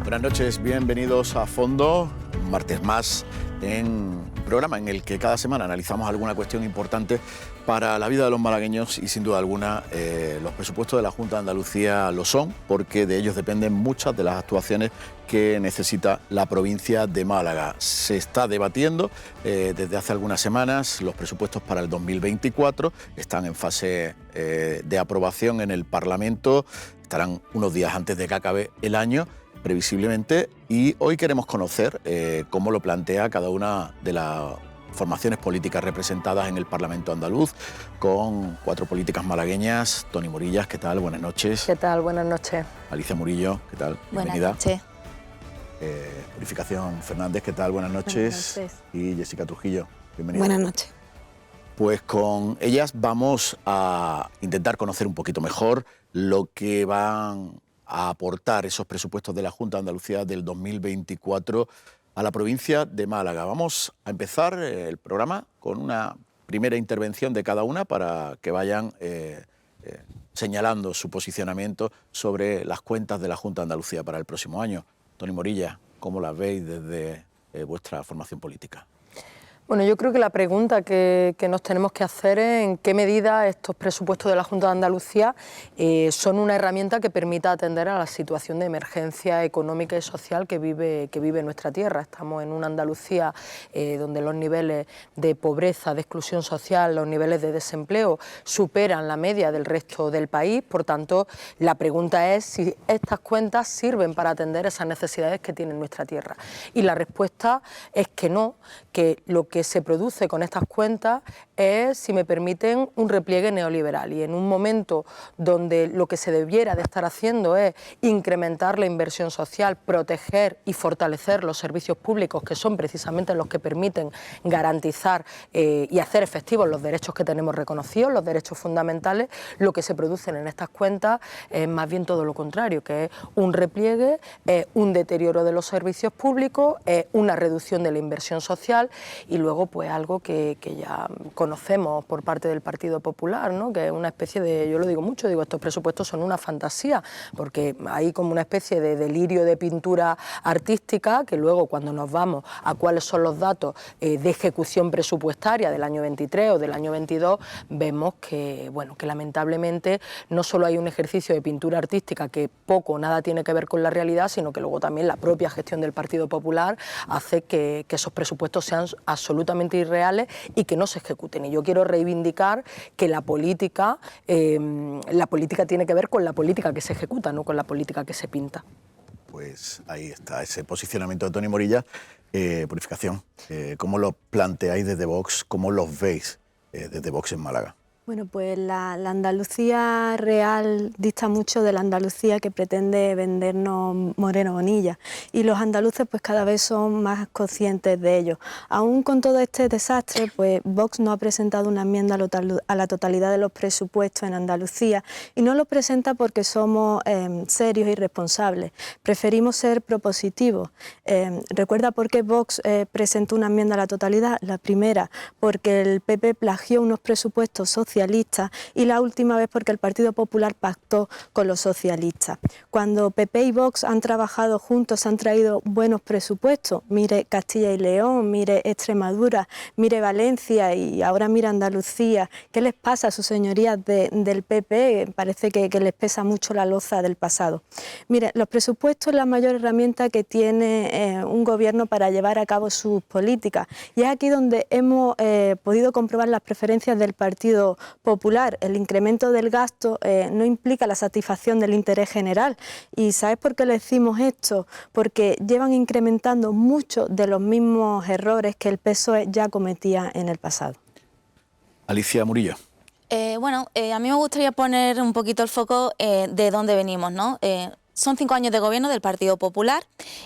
Buenas noches, bienvenidos a Fondo, un martes más en un programa en el que cada semana analizamos alguna cuestión importante para la vida de los malagueños y sin duda alguna los presupuestos de la Junta de Andalucía lo son, porque de ellos dependen muchas de las actuaciones que necesita la provincia de Málaga. Se está debatiendo desde hace algunas semanas los presupuestos para el 2024, están en fase de aprobación en el Parlamento, estarán unos días antes de que acabe el año, previsiblemente, y hoy queremos conocer cómo lo plantea cada una de las formaciones políticas representadas en el Parlamento andaluz, con 4 políticas malagueñas. Toni Morillas, ¿qué tal? Buenas noches. ¿Qué tal? Buenas noches. Alicia Murillo, ¿qué tal? Bienvenida. Buenas noches. Purificación Fernández, ¿qué tal? Buenas noches. Buenas noches. Y Jessica Trujillo, bienvenida. Buenas noches. Pues con ellas vamos a intentar conocer un poquito mejor lo que van a aportar esos presupuestos de la Junta de Andalucía del 2024 a la provincia de Málaga. Vamos a empezar el programa con una primera intervención de cada una para que vayan señalando su posicionamiento sobre las cuentas de la Junta de Andalucía para el próximo año. Toni Morillas, ¿cómo las veis desde vuestra formación política? Bueno, yo creo que la pregunta que nos tenemos que hacer es en qué medida estos presupuestos de la Junta de Andalucía son una herramienta que permita atender a la situación de emergencia económica y social que vive nuestra tierra. Estamos en una Andalucía donde los niveles de pobreza, de exclusión social, los niveles de desempleo superan la media del resto del país. Por tanto, la pregunta es si estas cuentas sirven para atender esas necesidades que tiene nuestra tierra. Y la respuesta es que no, que lo que se produce con estas cuentas es, si me permiten, un repliegue neoliberal, y en un momento donde lo que se debiera de estar haciendo es incrementar la inversión social, proteger y fortalecer los servicios públicos, que son precisamente los que permiten garantizar y hacer efectivos los derechos que tenemos reconocidos, los derechos fundamentales, lo que se producen en estas cuentas es más bien todo lo contrario, que es un repliegue, un deterioro de los servicios públicos, una reducción de la inversión social y luego pues algo que ya conocemos por parte del Partido Popular, ¿no? Que es una especie de, yo lo digo mucho, digo, estos presupuestos son una fantasía, porque hay como una especie de delirio de pintura artística que luego cuando nos vamos a cuáles son los datos de ejecución presupuestaria del año 23 o del año 22, vemos que, bueno, que lamentablemente no solo hay un ejercicio de pintura artística que poco o nada tiene que ver con la realidad, sino que luego también la propia gestión del Partido Popular hace que esos presupuestos sean absolutamente irreales y que no se ejecuten. Y yo quiero reivindicar que la política tiene que ver con la política que se ejecuta, no con la política que se pinta. Pues ahí está ese posicionamiento de Toni Morillas. Purificación, ¿cómo lo planteáis desde Vox? ¿Cómo los veis desde Vox en Málaga? Bueno, pues la Andalucía real dista mucho de la Andalucía que pretende vendernos Moreno Bonilla, y los andaluces pues cada vez son más conscientes de ello. Aún con todo este desastre, pues Vox no ha presentado una enmienda a la totalidad de los presupuestos en Andalucía, y no lo presenta porque somos serios y responsables. Preferimos ser propositivos. ¿Recuerda por qué Vox presentó una enmienda a la totalidad? La primera, porque el PP plagió unos presupuestos socialistas, y la última vez porque el Partido Popular pactó con los socialistas. Cuando PP y Vox han trabajado juntos, han traído buenos presupuestos. Mire Castilla y León, mire Extremadura, mire Valencia y ahora mire Andalucía. ¿Qué les pasa a sus señorías del PP? Parece que les pesa mucho la loza del pasado. Mire, los presupuestos es la mayor herramienta que tiene un gobierno para llevar a cabo sus políticas, y es aquí donde hemos podido comprobar las preferencias del Partido Popular. El incremento del gasto no implica la satisfacción del interés general. ¿Y sabes por qué le decimos esto? Porque llevan incrementando muchos de los mismos errores que el PSOE ya cometía en el pasado. Alicia Murillo. A mí me gustaría poner un poquito el foco de dónde venimos, ¿no? Son 5 años de gobierno del Partido Popular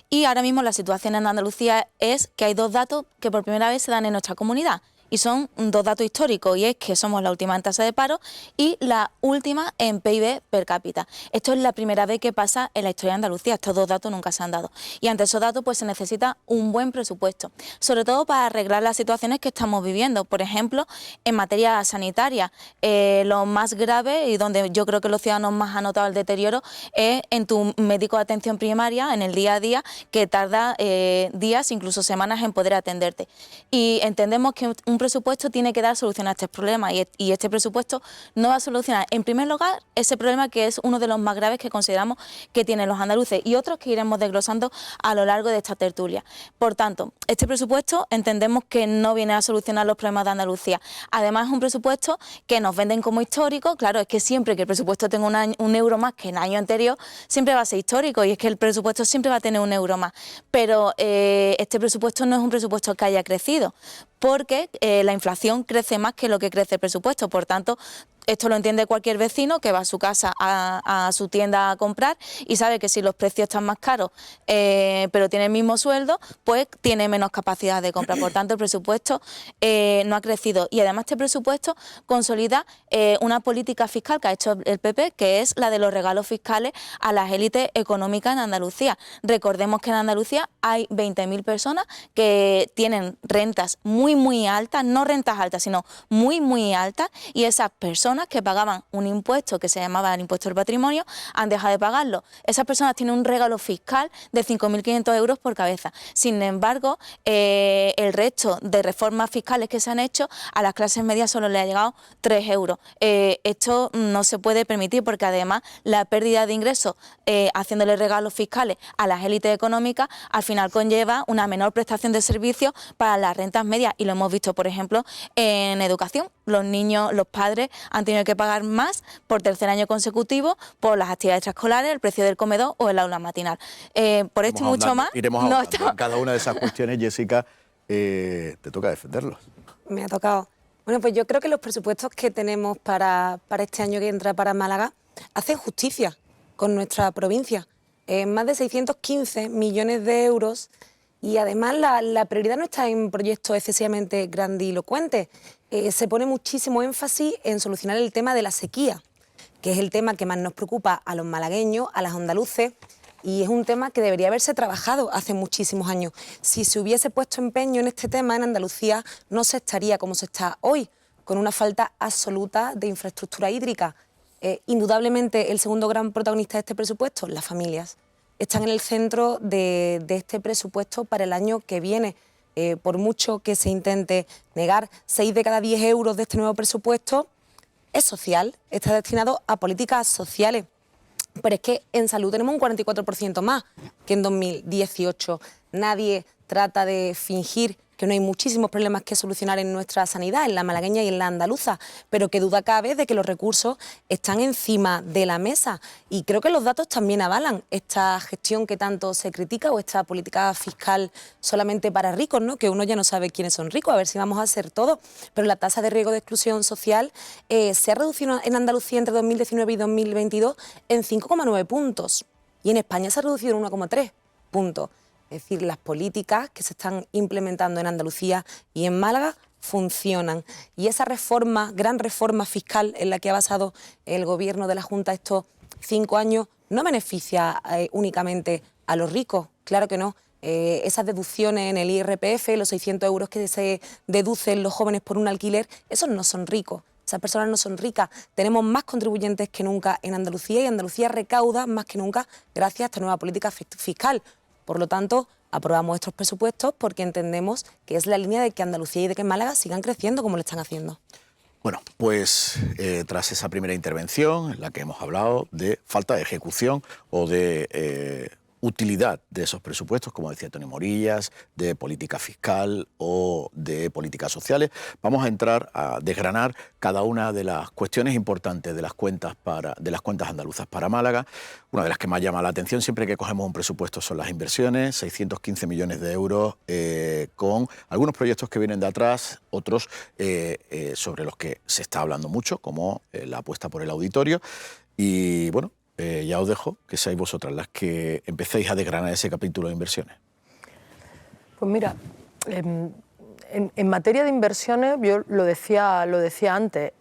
y ahora mismo la situación en Andalucía es que hay 2 datos que por primera vez se dan en nuestra comunidad. y son dos datos históricos, y es que somos la última en tasa de paro y la última en PIB per cápita. Esto es la primera vez que pasa en la historia de Andalucía, estos dos datos nunca se han dado. Y ante esos datos pues se necesita un buen presupuesto, sobre todo para arreglar las situaciones que estamos viviendo. Por ejemplo, en materia sanitaria, lo más grave y donde yo creo que los ciudadanos más han notado el deterioro es en tu médico de atención primaria, en el día a día, que tarda días, incluso semanas en poder atenderte. Y entendemos que un presupuesto tiene que dar solución a este problema y este presupuesto no va a solucionar, en primer lugar, ese problema que es uno de los más graves que consideramos que tienen los andaluces y otros que iremos desglosando a lo largo de esta tertulia. Por tanto, este presupuesto entendemos que no viene a solucionar los problemas de Andalucía. Además, es un presupuesto que nos venden como histórico. Claro, es que siempre que el presupuesto tenga un euro más que el año anterior, siempre va a ser histórico y es que el presupuesto siempre va a tener un euro más. Pero este presupuesto no es un presupuesto que haya crecido, porque la inflación crece más que lo que crece el presupuesto. Por tanto, esto lo entiende cualquier vecino que va a su casa, a su tienda a comprar y sabe que si los precios están más caros, pero tiene el mismo sueldo, pues tiene menos capacidad de compra. Por tanto, el presupuesto no ha crecido. Y además este presupuesto consolida una política fiscal que ha hecho el PP, que es la de los regalos fiscales a las élites económicas en Andalucía. Recordemos que en Andalucía hay 20.000 personas que tienen rentas muy altas, no rentas altas, sino muy altas, y esas personas que pagaban un impuesto que se llamaba el impuesto del patrimonio han dejado de pagarlo. Esas personas tienen un regalo fiscal de 5.500 euros por cabeza. Sin embargo, el resto de reformas fiscales que se han hecho, a las clases medias solo le ha llegado 3 euros. Esto no se puede permitir porque además la pérdida de ingresos haciéndole regalos fiscales a las élites económicas al final conlleva una menor prestación de servicios para las rentas medias, y lo hemos visto, por ejemplo, en educación. Los niños, los padres han tenido que pagar más por tercer año consecutivo por las actividades extraescolares, el precio del comedor o el aula matinal. Por esto y mucho más. Iremos ahondando en cada una de esas cuestiones. Jessica, te toca defenderlos. Me ha tocado. Bueno, pues yo creo que los presupuestos que tenemos para este año que entra para Málaga hacen justicia con nuestra provincia. Más de 615 millones de euros. Y además la prioridad no está en proyectos excesivamente grandilocuentes. Se pone muchísimo énfasis en solucionar el tema de la sequía, que es el tema que más nos preocupa a los malagueños, a los andaluces, y es un tema que debería haberse trabajado hace muchísimos años. Si se hubiese puesto empeño en este tema, en Andalucía no se estaría como se está hoy, con una falta absoluta de infraestructura hídrica. Indudablemente el segundo gran protagonista de este presupuesto, las familias, están en el centro de este presupuesto para el año que viene. Por mucho que se intente negar, 6 de cada 10 euros de este nuevo presupuesto es social, está destinado a políticas sociales. Pero es que en salud tenemos un 44% más que en 2018. Nadie trata de fingir que no hay muchísimos problemas que solucionar en nuestra sanidad, en la malagueña y en la andaluza, pero que duda cabe de que los recursos están encima de la mesa. Y creo que los datos también avalan esta gestión que tanto se critica o esta política fiscal solamente para ricos, ¿no? Que uno ya no sabe quiénes son ricos, a ver si vamos a ser todos. Pero la tasa de riesgo de exclusión social se ha reducido en Andalucía entre 2019 y 2022 en 5,9 puntos. Y en España se ha reducido en 1,3 puntos. Es decir, las políticas que se están implementando en Andalucía y en Málaga funcionan. Y esa reforma, gran reforma fiscal en la que ha basado el Gobierno de la Junta estos 5 años, no beneficia únicamente a los ricos, claro que no. Esas deducciones en el IRPF, los 600 euros que se deducen los jóvenes por un alquiler, esos no son ricos. Esas personas no son ricas. Tenemos más contribuyentes que nunca en Andalucía y Andalucía recauda más que nunca gracias a esta nueva política fiscal. Por lo tanto, aprobamos estos presupuestos porque entendemos que es la línea de que Andalucía y de que Málaga sigan creciendo como lo están haciendo. Bueno, pues tras esa primera intervención en la que hemos hablado de falta de ejecución o de utilidad de esos presupuestos, como decía Tony Morillas, de política fiscal o de políticas sociales, vamos a entrar a desgranar cada una de las cuestiones importantes de las cuentas andaluzas para Málaga. Una de las que más llama la atención siempre que cogemos un presupuesto son las inversiones, 615 millones de euros con algunos proyectos que vienen de atrás, otros sobre los que se está hablando mucho, como la apuesta por el auditorio. Y bueno, ya os dejo que seáis vosotras las que empecéis a desgranar ese capítulo de inversiones. Pues mira, En materia de inversiones, yo lo decía antes,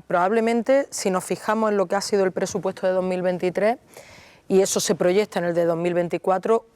probablemente si nos fijamos en lo que ha sido el presupuesto de 2023 y eso se proyecta en el de 2024,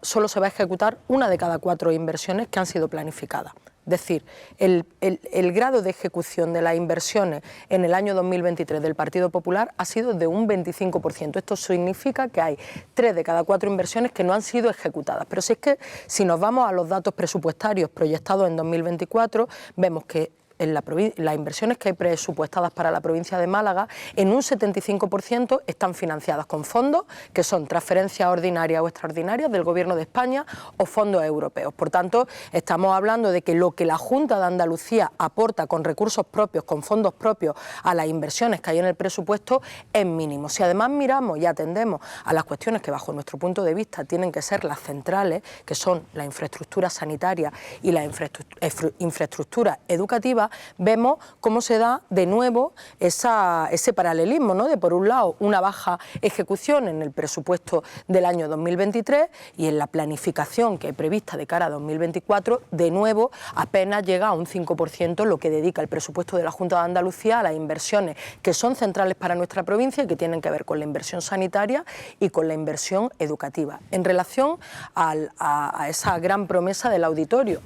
solo se va a ejecutar una de cada 4 inversiones que han sido planificadas. Es decir, el grado de ejecución de las inversiones en el año 2023 del Partido Popular ha sido de un 25%. Esto significa que hay 3 de cada 4 inversiones que no han sido ejecutadas. Pero si es que si nos vamos a los datos presupuestarios proyectados en 2024, vemos que en las inversiones que hay presupuestadas para la provincia de Málaga, en un 75% están financiadas con fondos que son transferencias ordinarias o extraordinarias del Gobierno de España o fondos europeos. Por tanto, estamos hablando de que lo que la Junta de Andalucía aporta con recursos propios, con fondos propios a las inversiones que hay en el presupuesto es mínimo. Si además miramos y atendemos a las cuestiones que bajo nuestro punto de vista tienen que ser las centrales, que son la infraestructura sanitaria y la infraestructura educativa, vemos cómo se da de nuevo ese paralelismo, ¿no? De por un lado una baja ejecución en el presupuesto del año 2023 y en la planificación que hay prevista de cara a 2024, de nuevo apenas llega a un 5% lo que dedica el presupuesto de la Junta de Andalucía a las inversiones que son centrales para nuestra provincia y que tienen que ver con la inversión sanitaria y con la inversión educativa. En relación a esa gran promesa del auditorio,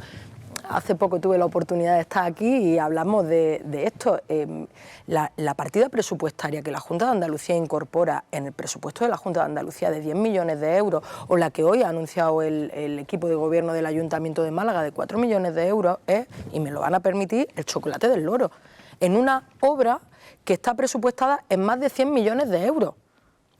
hace poco tuve la oportunidad de estar aquí y hablamos de esto. La partida presupuestaria que la Junta de Andalucía incorpora en el presupuesto de la Junta de Andalucía de 10 millones de euros o la que hoy ha anunciado el equipo de gobierno del Ayuntamiento de Málaga de 4 millones de euros es, y me lo van a permitir, el chocolate del loro, en una obra que está presupuestada en más de 100 millones de euros.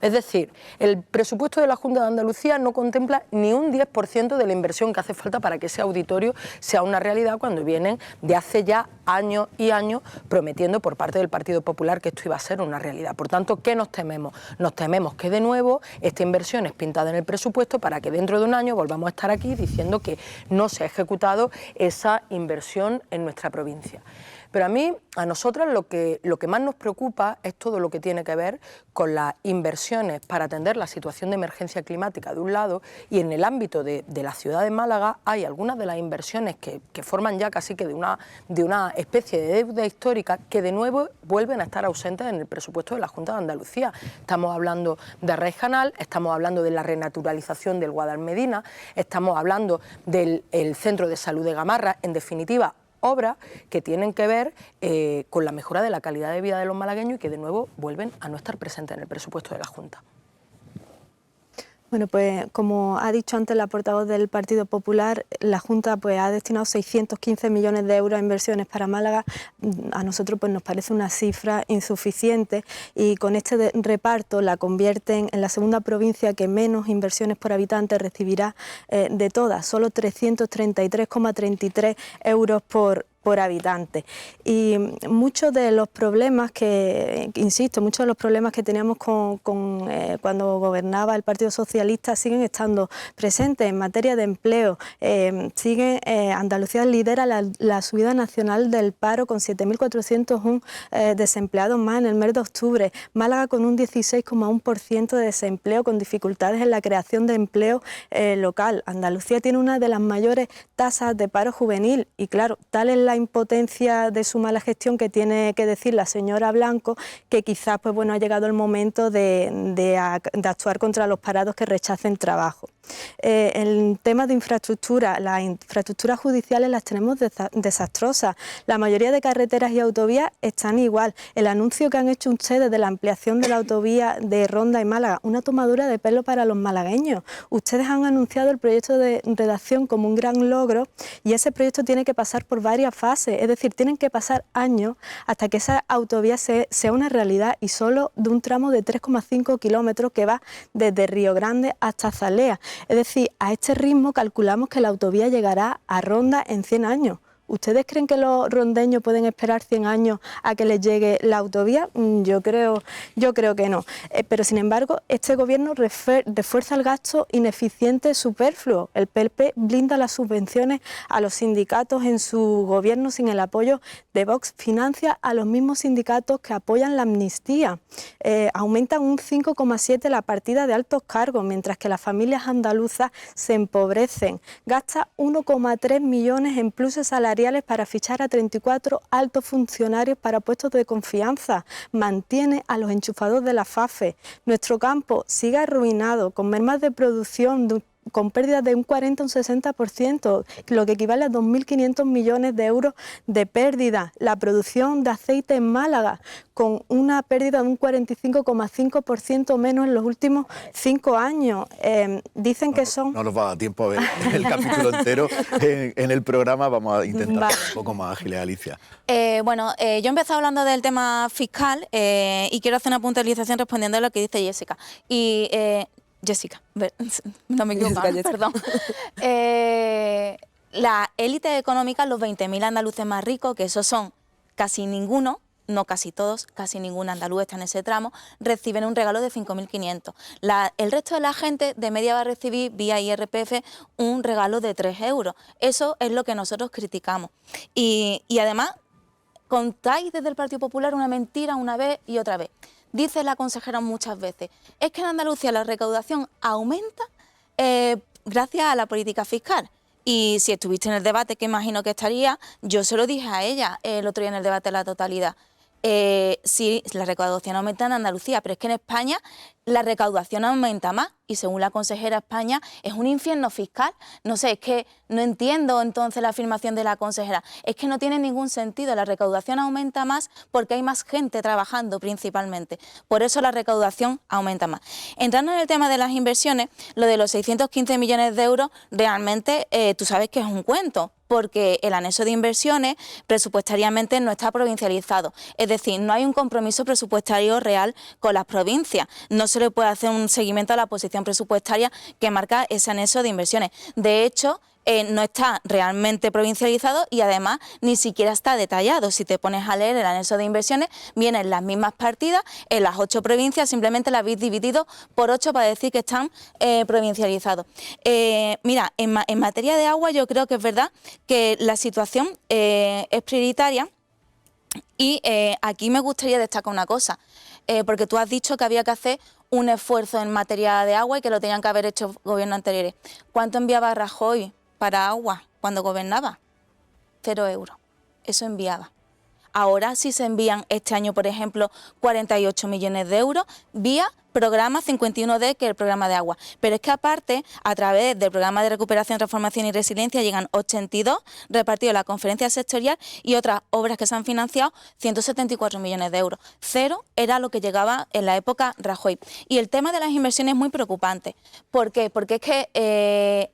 Es decir, el presupuesto de la Junta de Andalucía no contempla ni un 10% de la inversión que hace falta para que ese auditorio sea una realidad cuando vienen de hace ya años y años prometiendo por parte del Partido Popular que esto iba a ser una realidad. Por tanto, ¿qué nos tememos? Nos tememos que de nuevo esta inversión es pintada en el presupuesto para que dentro de un año volvamos a estar aquí diciendo que no se ha ejecutado esa inversión en nuestra provincia. Pero a nosotras lo que más nos preocupa es todo lo que tiene que ver con las inversiones para atender la situación de emergencia climática de un lado, y en el ámbito de la ciudad de Málaga hay algunas de las inversiones que forman ya casi que de una especie de deuda histórica que de nuevo vuelven a estar ausentes en el presupuesto de la Junta de Andalucía. Estamos hablando de Arraez-Canal, estamos hablando de la renaturalización del Guadalmedina, estamos hablando del Centro de Salud de Gamarra, en definitiva, obras que tienen que ver con la mejora de la calidad de vida de los malagueños y que de nuevo vuelven a no estar presentes en el presupuesto de la Junta. Bueno, pues como ha dicho antes la portavoz del Partido Popular, la Junta pues ha destinado 615 millones de euros a inversiones para Málaga. A nosotros pues nos parece una cifra insuficiente y con este reparto la convierten en la segunda provincia que menos inversiones por habitante recibirá de todas, solo 333,33 euros por habitante. Y muchos de los problemas que teníamos cuando gobernaba el Partido Socialista siguen estando presentes en materia de empleo. Andalucía lidera la subida nacional del paro con 7.401 desempleados más en el mes de octubre. Málaga con un 16,1% de desempleo, con dificultades en la creación de empleo local. Andalucía tiene una de las mayores tasas de paro juvenil y claro, tal es la impotencia de su mala gestión que tiene que decir la señora Blanco, que quizás pues bueno, ha llegado el momento de actuar contra los parados que rechacen trabajo. El tema de infraestructura, las infraestructuras judiciales las tenemos desastrosas. La mayoría de carreteras y autovías están igual. El anuncio que han hecho ustedes de la ampliación de la autovía de Ronda y Málaga, una tomadura de pelo para los malagueños. Ustedes han anunciado el proyecto de redacción como un gran logro y ese proyecto tiene que pasar por varias fases, es decir, tienen que pasar años hasta que esa autovía sea una realidad y solo de un tramo de 3,5 kilómetros que va desde Río Grande hasta Zalea. Es decir, a este ritmo calculamos que la autovía llegará a Ronda en 100 años. ¿Ustedes creen que los rondeños pueden esperar 100 años a que les llegue la autovía? Yo creo que no. Pero sin embargo, este gobierno refuerza el gasto ineficiente superfluo. El PP blinda las subvenciones a los sindicatos en su gobierno sin el apoyo de Vox. Financia a los mismos sindicatos que apoyan la amnistía. Aumentan un 5,7 la partida de altos cargos, mientras que las familias andaluzas se empobrecen. Gasta 1,3 millones en pluses salariales para fichar a 34 altos funcionarios para puestos de confianza. Mantiene a los enchufados de la FAFE. Nuestro campo sigue arruinado, con mermas de producción, con pérdidas de un 40 o un 60%, lo que equivale a 2.500 millones de euros de pérdida. La producción de aceite en Málaga, con una pérdida de un 45,5% menos en los últimos 5 años. Dicen que son... No nos va a dar tiempo a ver el capítulo entero en el programa, vamos a intentar ser un poco más ágiles, Alicia. Yo he empezado hablando del tema fiscal y quiero hacer una puntualización respondiendo a lo que dice Jessica. Jessica, no me equivoco, perdón. La élite económica, los 20.000 andaluces más ricos, que esos son casi ninguno, no casi todos, casi ningún andaluz está en ese tramo, reciben un regalo de 5.500. El resto de la gente de media va a recibir vía IRPF un regalo de 3 euros. Eso es lo que nosotros criticamos. Y además, contáis desde el Partido Popular una mentira una vez y otra vez. Dice la consejera muchas veces, es que en Andalucía la recaudación aumenta gracias a la política fiscal. Y si estuviste en el debate, que imagino que estaría, yo se lo dije a ella el otro día en el debate de la totalidad. Sí, la recaudación aumenta en Andalucía, pero es que en España la recaudación aumenta más y según la consejera, España es un infierno fiscal. No sé, es que no entiendo entonces la afirmación de la consejera. Es que no tiene ningún sentido, la recaudación aumenta más porque hay más gente trabajando principalmente. Por eso la recaudación aumenta más. Entrando en el tema de las inversiones, lo de los 615 millones de euros realmente tú sabes que es un cuento, porque el anexo de inversiones presupuestariamente no está provincializado. Es decir, no hay un compromiso presupuestario real con las provincias. No se le puede hacer un seguimiento a la posición presupuestaria que marca ese anexo de inversiones. De hecho, no está realmente provincializado y además ni siquiera está detallado. Si te pones a leer el anexo de inversiones, vienen las mismas partidas en las 8 provincias, simplemente las habéis dividido por 8 para decir que están provincializados. Mira, en materia de agua yo creo que es verdad que la situación es prioritaria y aquí me gustaría destacar una cosa, porque tú has dicho que había que hacer un esfuerzo en materia de agua y que lo tenían que haber hecho gobiernos anteriores. ¿Cuánto enviaba Rajoy para agua cuando gobernaba? 0 euros. Eso enviaba. Ahora sí se envían este año, por ejemplo, 48 millones de euros vía programa 51D, que es el programa de agua. Pero es que aparte, a través del programa de recuperación, transformación y resiliencia, llegan 82 repartidos en la conferencia sectorial y otras obras que se han financiado 174 millones de euros. 0 era lo que llegaba en la época Rajoy. Y el tema de las inversiones es muy preocupante. ¿Por qué? Porque es que...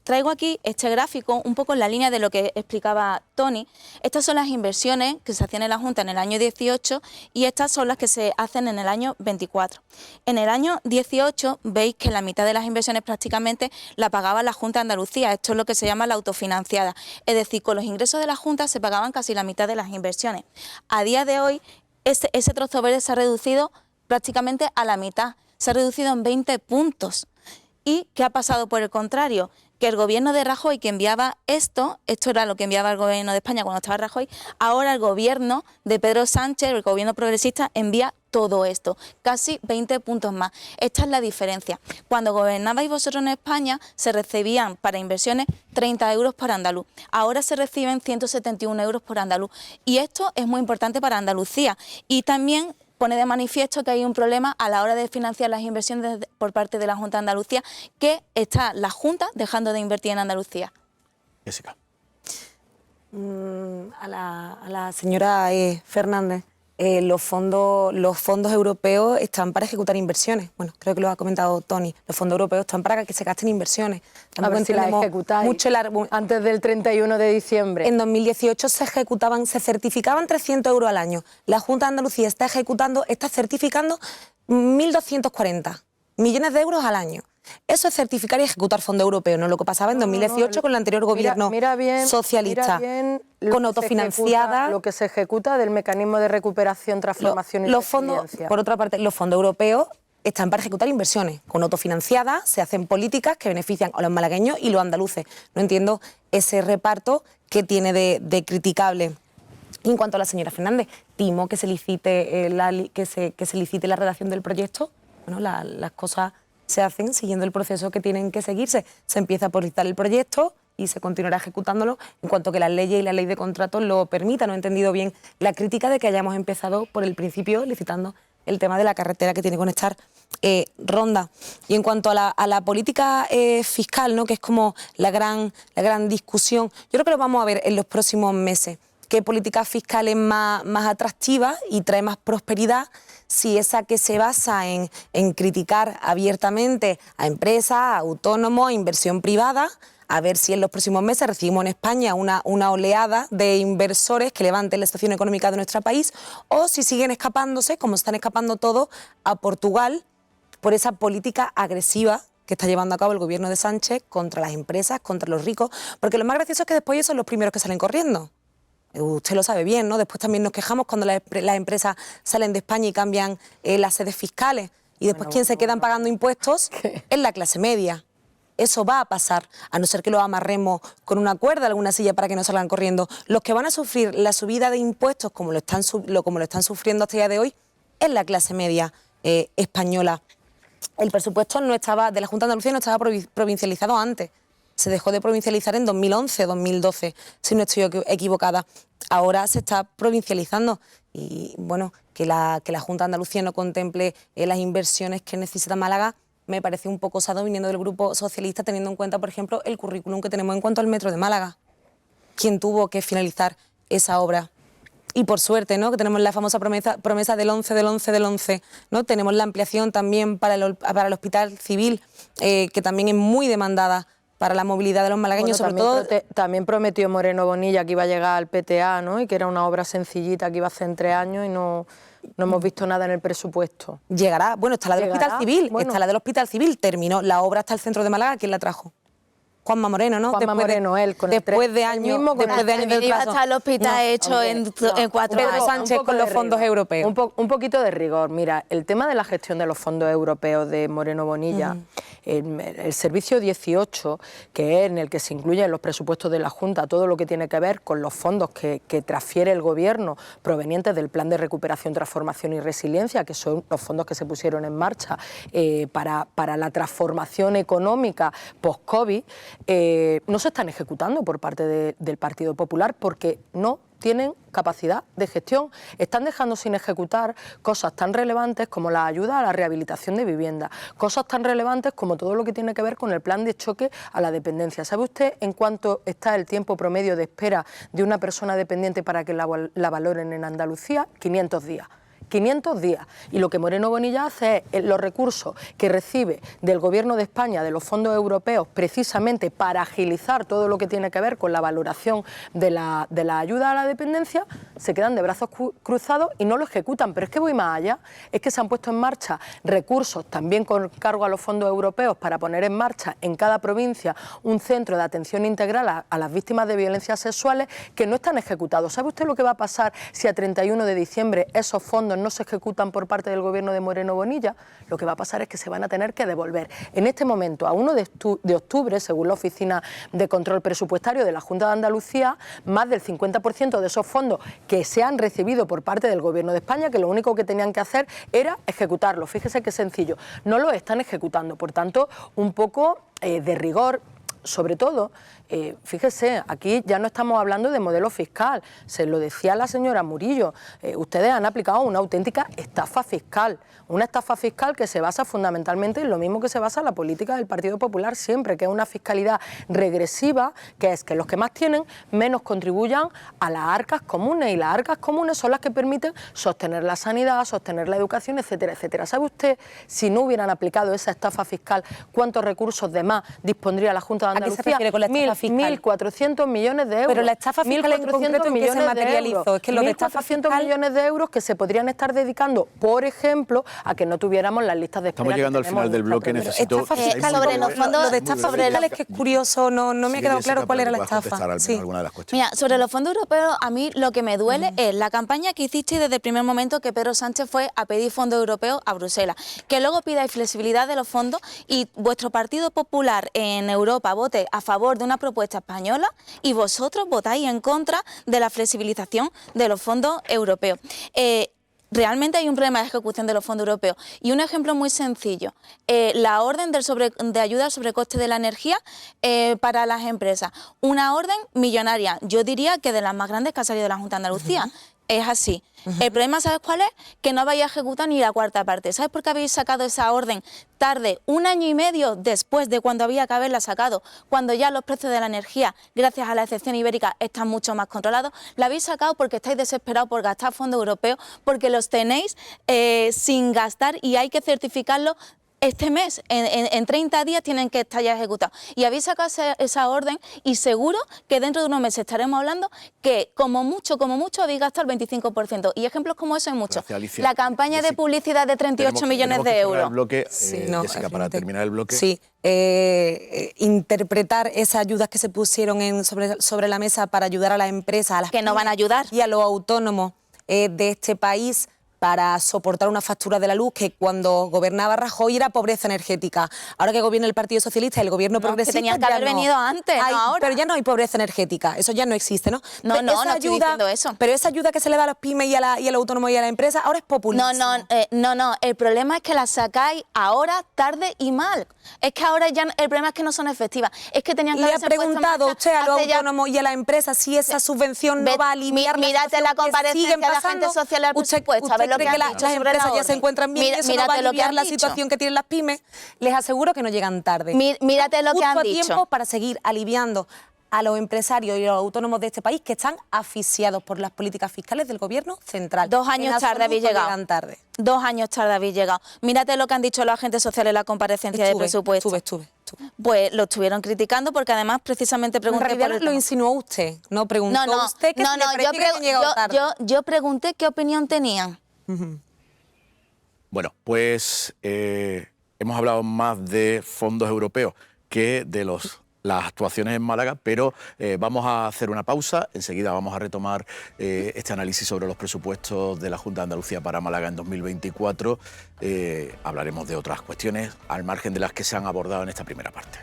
traigo aquí este gráfico un poco en la línea de lo que explicaba Tony. Estas son las inversiones que se hacían en la Junta en el año 18 y estas son las que se hacen en el año 24. En el año 18 veis que la mitad de las inversiones prácticamente la pagaba la Junta de Andalucía. Esto es lo que se llama la autofinanciada. Es decir, con los ingresos de la Junta se pagaban casi la mitad de las inversiones. A día de hoy ese trozo verde se ha reducido prácticamente a la mitad. Se ha reducido en 20 puntos. ¿Y qué ha pasado por el contrario? Que el gobierno de Rajoy, que enviaba esto era lo que enviaba el gobierno de España cuando estaba Rajoy, ahora el gobierno de Pedro Sánchez, el gobierno progresista, envía todo esto, casi 20 puntos más. Esta es la diferencia. Cuando gobernabais vosotros en España, se recibían para inversiones 30 euros por andaluz. Ahora se reciben 171 euros por andaluz. Y esto es muy importante para Andalucía. Y también pone de manifiesto que hay un problema a la hora de financiar las inversiones por parte de la Junta de Andalucía, que está la Junta dejando de invertir en Andalucía. Jessica. A la señora Fernández, los fondos europeos están para ejecutar inversiones. Bueno, creo que lo ha comentado Tony. Los fondos europeos están para que se gasten inversiones. A ver si las ejecutáis mucho antes del 31 de diciembre. En 2018 se certificaban 300 euros al año. La Junta de Andalucía está certificando 1.240 millones de euros al año. Eso es certificar y ejecutar fondos europeos, no lo que pasaba en 2018 con el anterior gobierno socialista. Mira bien con autofinanciada. Lo que se ejecuta del mecanismo de recuperación, transformación y los fondos, por otra parte, los fondos europeos están para ejecutar inversiones. Con autofinanciadas se hacen políticas que benefician a los malagueños y los andaluces. No entiendo ese reparto que tiene de criticable. Y en cuanto a la señora Fernández, timo que se licite la redacción del proyecto. Bueno, las cosas se hacen siguiendo el proceso que tienen que seguirse. Se empieza por licitar el proyecto y se continuará ejecutándolo en cuanto que las leyes y la ley de contratos lo permitan. No he entendido bien la crítica de que hayamos empezado por el principio licitando el tema de la carretera que tiene que conectar Ronda. Y en cuanto a la política fiscal, ¿no?, que es como la gran discusión, yo creo que lo vamos a ver en los próximos meses. ¿Qué política fiscal es más atractiva y trae más prosperidad? Si esa que se basa en criticar abiertamente a empresas, a autónomos, a inversión privada, a ver si en los próximos meses recibimos en España una oleada de inversores que levanten la situación económica de nuestro país, o si siguen escapándose, como están escapando todos, a Portugal por esa política agresiva que está llevando a cabo el gobierno de Sánchez contra las empresas, contra los ricos, porque lo más gracioso es que después ellos son los primeros que salen corriendo. Usted lo sabe bien, ¿no? Después también nos quejamos cuando las empresas salen de España y cambian las sedes fiscales. Y después quien se quedan pagando impuestos es la clase media. Eso va a pasar, a no ser que lo amarremos con una cuerda a alguna silla para que no salgan corriendo. Los que van a sufrir la subida de impuestos, como lo están sufriendo hasta el día de hoy, es la clase media española. El presupuesto de la Junta de Andalucía no estaba provincializado antes. Se dejó de provincializar en 2011, 2012, si no estoy equivocada. Ahora se está provincializando y, bueno, que la Junta de Andalucía no contemple las inversiones que necesita Málaga me parece un poco osado viniendo del Grupo Socialista, teniendo en cuenta, por ejemplo, el currículum que tenemos en cuanto al metro de Málaga. ¿Quién tuvo que finalizar esa obra? Y por suerte, ¿no?, que tenemos la famosa promesa del 11, del 11, del 11, ¿no? Tenemos la ampliación también para el Hospital Civil, que también es muy demandada para la movilidad de los malagueños, bueno, sobre todo. También prometió Moreno Bonilla que iba a llegar al PTA, ¿no?, y que era una obra sencillita que iba a hacer en 3 años y no hemos visto nada en el presupuesto. Llegará, bueno, está la del Hospital Civil, está la del Hospital Civil, terminó la obra hasta el centro de Málaga. ¿Quién la trajo? Juanma Moreno, ¿no? Juanma Moreno, él, con después de años de plazo. Hasta el hospital hecho en 4 años. Pedro Sánchez con los fondos europeos. Un poquito de rigor. Mira, el tema de la gestión de los fondos europeos de Moreno Bonilla, el servicio 18, que es en el que se incluyen los presupuestos de la Junta todo lo que tiene que ver con los fondos que transfiere el Gobierno provenientes del Plan de Recuperación, Transformación y Resiliencia, que son los fondos que se pusieron en marcha para la transformación económica post-COVID, no se están ejecutando por parte del Partido Popular porque no tienen capacidad de gestión. Están dejando sin ejecutar cosas tan relevantes como la ayuda a la rehabilitación de vivienda, cosas tan relevantes como todo lo que tiene que ver con el plan de choque a la dependencia. ¿Sabe usted en cuánto está el tiempo promedio de espera de una persona dependiente para que la valoren en Andalucía? 500 días. 500 días. Y lo que Moreno Bonilla hace es los recursos que recibe del Gobierno de España, de los fondos europeos, precisamente para agilizar todo lo que tiene que ver con la valoración de la ayuda a la dependencia, se quedan de brazos cruzados y no lo ejecutan. Pero es que voy más allá, es que se han puesto en marcha recursos también con cargo a los fondos europeos para poner en marcha en cada provincia un centro de atención integral a las víctimas de violencias sexuales que no están ejecutados. ¿Sabe usted lo que va a pasar si a 31 de diciembre esos fondos no se ejecutan por parte del Gobierno de Moreno Bonilla? Lo que va a pasar es que se van a tener que devolver. En este momento, a 1 de octubre, según la Oficina de Control Presupuestario de la Junta de Andalucía, más del 50% de esos fondos que se han recibido por parte del Gobierno de España, que lo único que tenían que hacer era ejecutarlo. Fíjese qué sencillo. No lo están ejecutando. Por tanto, un poco de rigor. Sobre todo, fíjese, aquí ya no estamos hablando de modelo fiscal, se lo decía la señora Murillo, ustedes han aplicado una auténtica estafa fiscal que se basa fundamentalmente en lo mismo que se basa la política del Partido Popular siempre, que es una fiscalidad regresiva, que es que los que más tienen menos contribuyan a las arcas comunes, y las arcas comunes son las que permiten sostener la sanidad, sostener la educación, etcétera, etcétera. ¿Sabe usted, si no hubieran aplicado esa estafa fiscal, cuántos recursos de más dispondría la Junta de de ¿A qué se Andalucía. refiere con la estafa fiscal? 1.400 millones de euros. Pero la estafa fiscal en concreto, ¿en qué se materializó? Es que lo de estafa 1.400 fiscal... millones de euros que se podrían estar dedicando, por ejemplo, a que no tuviéramos las listas de espera. Estamos llegando al final del bloque, necesito... Estafa fiscal, sobre los fondos... Lo de estafa fiscal es que es curioso, no me ha quedado claro cuál era la estafa. Sí. Mira, sobre los fondos europeos, a mí lo que me duele es la campaña que hicisteis desde el primer momento que Pedro Sánchez fue a pedir fondos europeos a Bruselas. Que luego pidáis flexibilidad de los fondos y vuestro Partido Popular en Europa vote a favor de una propuesta española y vosotros votáis en contra de la flexibilización de los fondos europeos. Realmente hay un problema de ejecución de los fondos europeos. Y un ejemplo muy sencillo, la orden de ayuda al sobrecoste de la energía para las empresas. Una orden millonaria, yo diría que de las más grandes que ha salido de la Junta de Andalucía. Es así. El problema, ¿sabes cuál es? Que no vais a ejecutar ni la cuarta parte. ¿Sabes por qué habéis sacado esa orden tarde? 1 año y medio después de cuando había que haberla sacado, cuando ya los precios de la energía, gracias a la excepción ibérica, están mucho más controlados. La habéis sacado porque estáis desesperados por gastar fondos europeos, porque los tenéis sin gastar y hay que certificarlo. Este mes, en 30 días, tienen que estar ya ejecutados. Y habéis sacado esa orden y seguro que dentro de unos meses estaremos hablando que como mucho habéis gastado el 25%. Y ejemplos como eso hay muchos. Alicia. La campaña de publicidad de 38 millones de euros. Jessica, para terminar el bloque. Sí, interpretar esas ayudas que se pusieron sobre la mesa para ayudar a las empresas, a las que no van a ayudar. Y a los autónomos de este país, para soportar una factura de la luz que cuando gobernaba Rajoy era pobreza energética. Ahora que gobierna el Partido Socialista y el gobierno progresista... Que tenían que haber venido antes, no ahora. Pero ya no hay pobreza energética, eso ya no existe, ¿no? No estoy diciendo eso. Pero esa ayuda que se le da a las pymes y a los autónomos y a las empresas ahora es populista. No, el problema es que las sacáis ahora, tarde y mal. Es que ahora ya el problema es que no son efectivas. Es que tenían que haberse puesto en marcha. ¿Le ha preguntado usted a los autónomos y a las empresas si esa subvención no va a aliviar mírate la comparecencia de la gente social al presupuesto. ¿Usted cree que las empresas ya se encuentran bien y eso no va a aliviar la situación que tienen las pymes? Les aseguro que no llegan tarde. Mírate lo que han dicho. Tiempo para seguir aliviando a los empresarios y los autónomos de este país que están asfixiados por las políticas fiscales del gobierno central. 2 años tarde habéis llegado. Llegan tarde. 2 años tarde habéis llegado. Mírate lo que han dicho los agentes sociales en la comparecencia de presupuesto. Estuve. Pues lo estuvieron criticando porque además precisamente pregunté... En realidad lo insinuó usted, no preguntó usted que yo pregunté qué opinión tenían. Bueno, pues hemos hablado más de fondos europeos que de las actuaciones en Málaga, pero vamos a hacer una pausa. Enseguida vamos a retomar este análisis sobre los presupuestos de la Junta de Andalucía para Málaga en 2024. Hablaremos de otras cuestiones al margen de las que se han abordado en esta primera parte.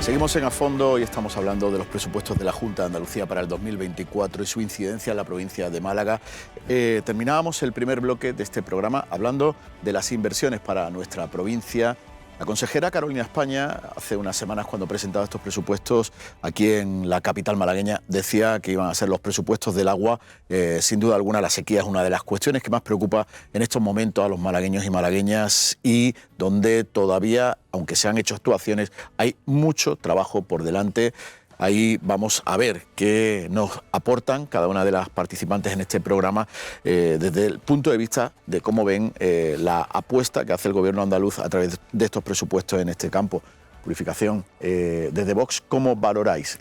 Seguimos en A Fondo y estamos hablando de los presupuestos de la Junta de Andalucía para el 2024 y su incidencia en la provincia de Málaga. Terminábamos el primer bloque de este programa hablando de las inversiones para nuestra provincia. La consejera Carolina España, hace unas semanas cuando presentaba estos presupuestos aquí en la capital malagueña, decía que iban a ser los presupuestos del agua. Sin duda alguna la sequía es una de las cuestiones que más preocupa en estos momentos a los malagueños y malagueñas y donde todavía, aunque se han hecho actuaciones, hay mucho trabajo por delante. Ahí vamos a ver qué nos aportan cada una de las participantes en este programa desde el punto de vista de cómo ven la apuesta que hace el Gobierno andaluz a través de estos presupuestos en este campo. Purificación. Desde Vox, ¿cómo valoráis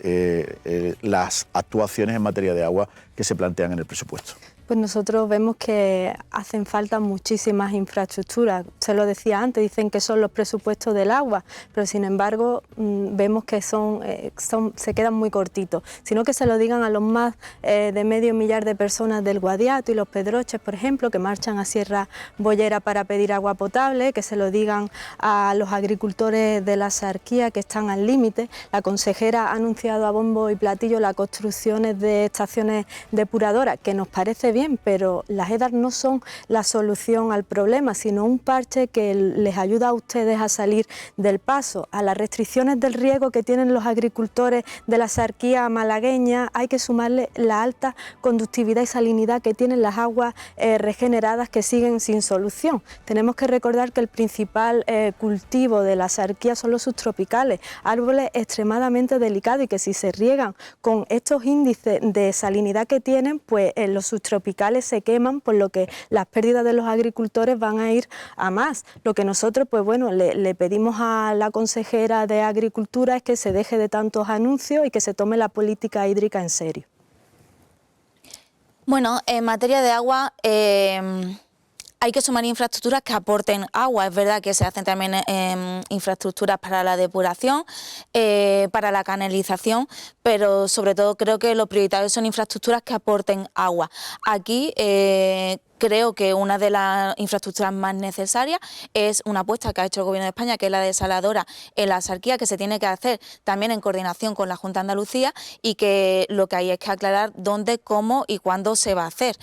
las actuaciones en materia de agua que se plantean en el presupuesto? Pues nosotros vemos que hacen falta muchísimas infraestructuras. Se lo decía antes, dicen que son los presupuestos del agua, pero sin embargo vemos que se quedan muy cortitos. Sino que se lo digan a los más de 500.000 de personas del Guadiato y los Pedroches, por ejemplo, que marchan a Sierra Bollera para pedir agua potable, que se lo digan a los agricultores de la Sarquía que están al límite. La consejera ha anunciado a bombo y platillo las construcciones de estaciones depuradoras, que nos parece bien, bien, pero las EDAR no son la solución al problema, sino un parche que les ayuda a ustedes a salir del paso. A las restricciones del riego que tienen los agricultores de la Axarquía malagueña hay que sumarle la alta conductividad y salinidad que tienen las aguas regeneradas que siguen sin solución. Tenemos que recordar que el principal cultivo de la Axarquía son los subtropicales, árboles extremadamente delicados y que si se riegan con estos índices de salinidad que tienen, pues los subtropicales se queman, por lo que las pérdidas de los agricultores van a ir a más. Lo que nosotros, pues bueno, le pedimos a la consejera de Agricultura es que se deje de tantos anuncios y que se tome la política hídrica en serio. Bueno, en materia de agua hay que sumar infraestructuras que aporten agua. Es verdad que se hacen también infraestructuras para la depuración, para la canalización, pero sobre todo creo que lo prioritario son infraestructuras que aporten agua. Aquí creo que una de las infraestructuras más necesarias es una apuesta que ha hecho el Gobierno de España, que es la desaladora en la Axarquía, que se tiene que hacer también en coordinación con la Junta de Andalucía y que lo que hay es que aclarar dónde, cómo y cuándo se va a hacer.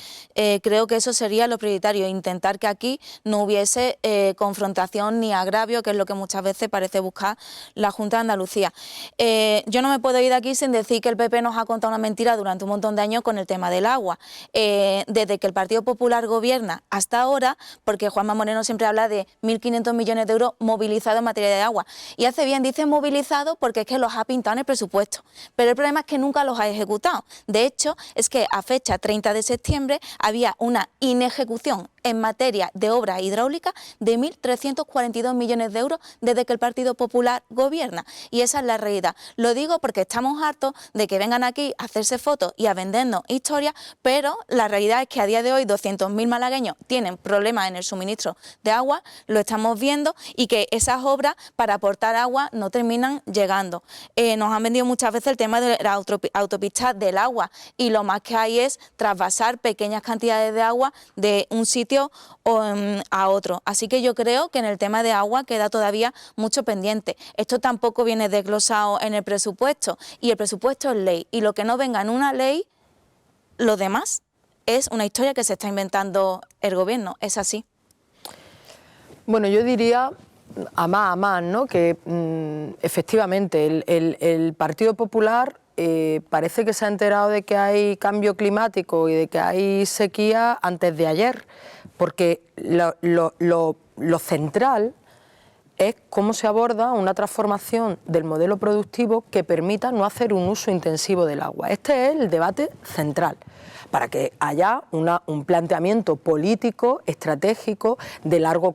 Creo que eso sería lo prioritario, intentar que aquí no hubiese confrontación ni agravio, que es lo que muchas veces parece buscar la Junta de Andalucía. Yo no me puedo ir de aquí sin decir que el PP nos ha contado una mentira durante un montón de años con el tema del agua. Desde que el Partido Popular gobierna hasta ahora, porque Juanma Moreno siempre habla de 1.500 millones de euros movilizados en materia de agua. Y hace bien, dice movilizados porque es que los ha pintado en el presupuesto. Pero el problema es que nunca los ha ejecutado. De hecho, es que a fecha 30 de septiembre había una inejecución en materia de obras hidráulicas de 1.342 millones de euros desde que el Partido Popular gobierna. Y esa es la realidad. Lo digo porque estamos hartos de que vengan aquí a hacerse fotos y a vendernos historias, pero la realidad es que a día de hoy 200.000 malagueños tienen problemas en el suministro de agua, lo estamos viendo, y que esas obras para aportar agua no terminan llegando. Nos han vendido muchas veces el tema de la autopista del agua y lo más que hay es trasvasar pequeñas cantidades de agua de un sitio a otro. Así que yo creo que en el tema de agua queda todavía mucho pendiente. Esto tampoco viene desglosado en el presupuesto y el presupuesto es ley y lo que no venga en una ley, lo demás es una historia que se está inventando el gobierno, es así. Bueno, yo diría a más, ¿no? Que efectivamente el Partido Popular parece que se ha enterado de que hay cambio climático y de que hay sequía antes de ayer, porque lo central es cómo se aborda una transformación del modelo productivo que permita no hacer un uso intensivo del agua. Este es el debate central, para que haya un planteamiento político, estratégico, de largo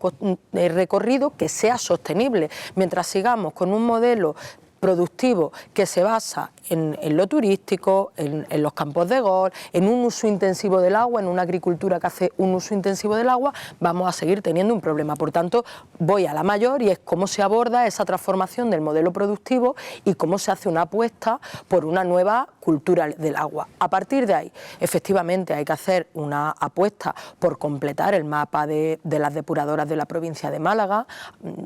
recorrido, que sea sostenible. Mientras sigamos con un modelo productivo que se basa en lo turístico, en los campos de golf, en un uso intensivo del agua, en una agricultura que hace un uso intensivo del agua, vamos a seguir teniendo un problema. Por tanto, voy a la mayor y es cómo se aborda esa transformación del modelo productivo y cómo se hace una apuesta por una nueva cultura del agua. A partir de ahí, efectivamente, hay que hacer una apuesta por completar el mapa de las depuradoras de la provincia de Málaga.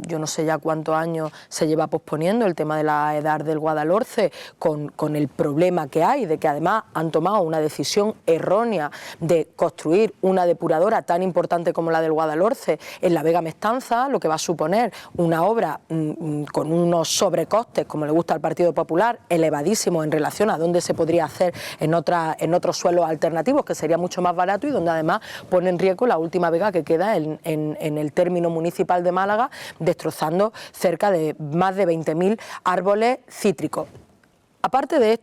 Yo no sé ya cuántos años se lleva posponiendo el tema de la EDAR del Guadalhorce con el problema que hay de que además han tomado una decisión errónea de construir una depuradora tan importante como la del Guadalhorce en la Vega Mestanza, lo que va a suponer una obra con unos sobrecostes, como le gusta al Partido Popular, elevadísimos en relación a dónde se podría hacer en otros suelos alternativos, que sería mucho más barato y donde además pone en riesgo la última vega que queda en el término municipal de Málaga, destrozando cerca de más de 20.000 árboles cítricos. Aparte de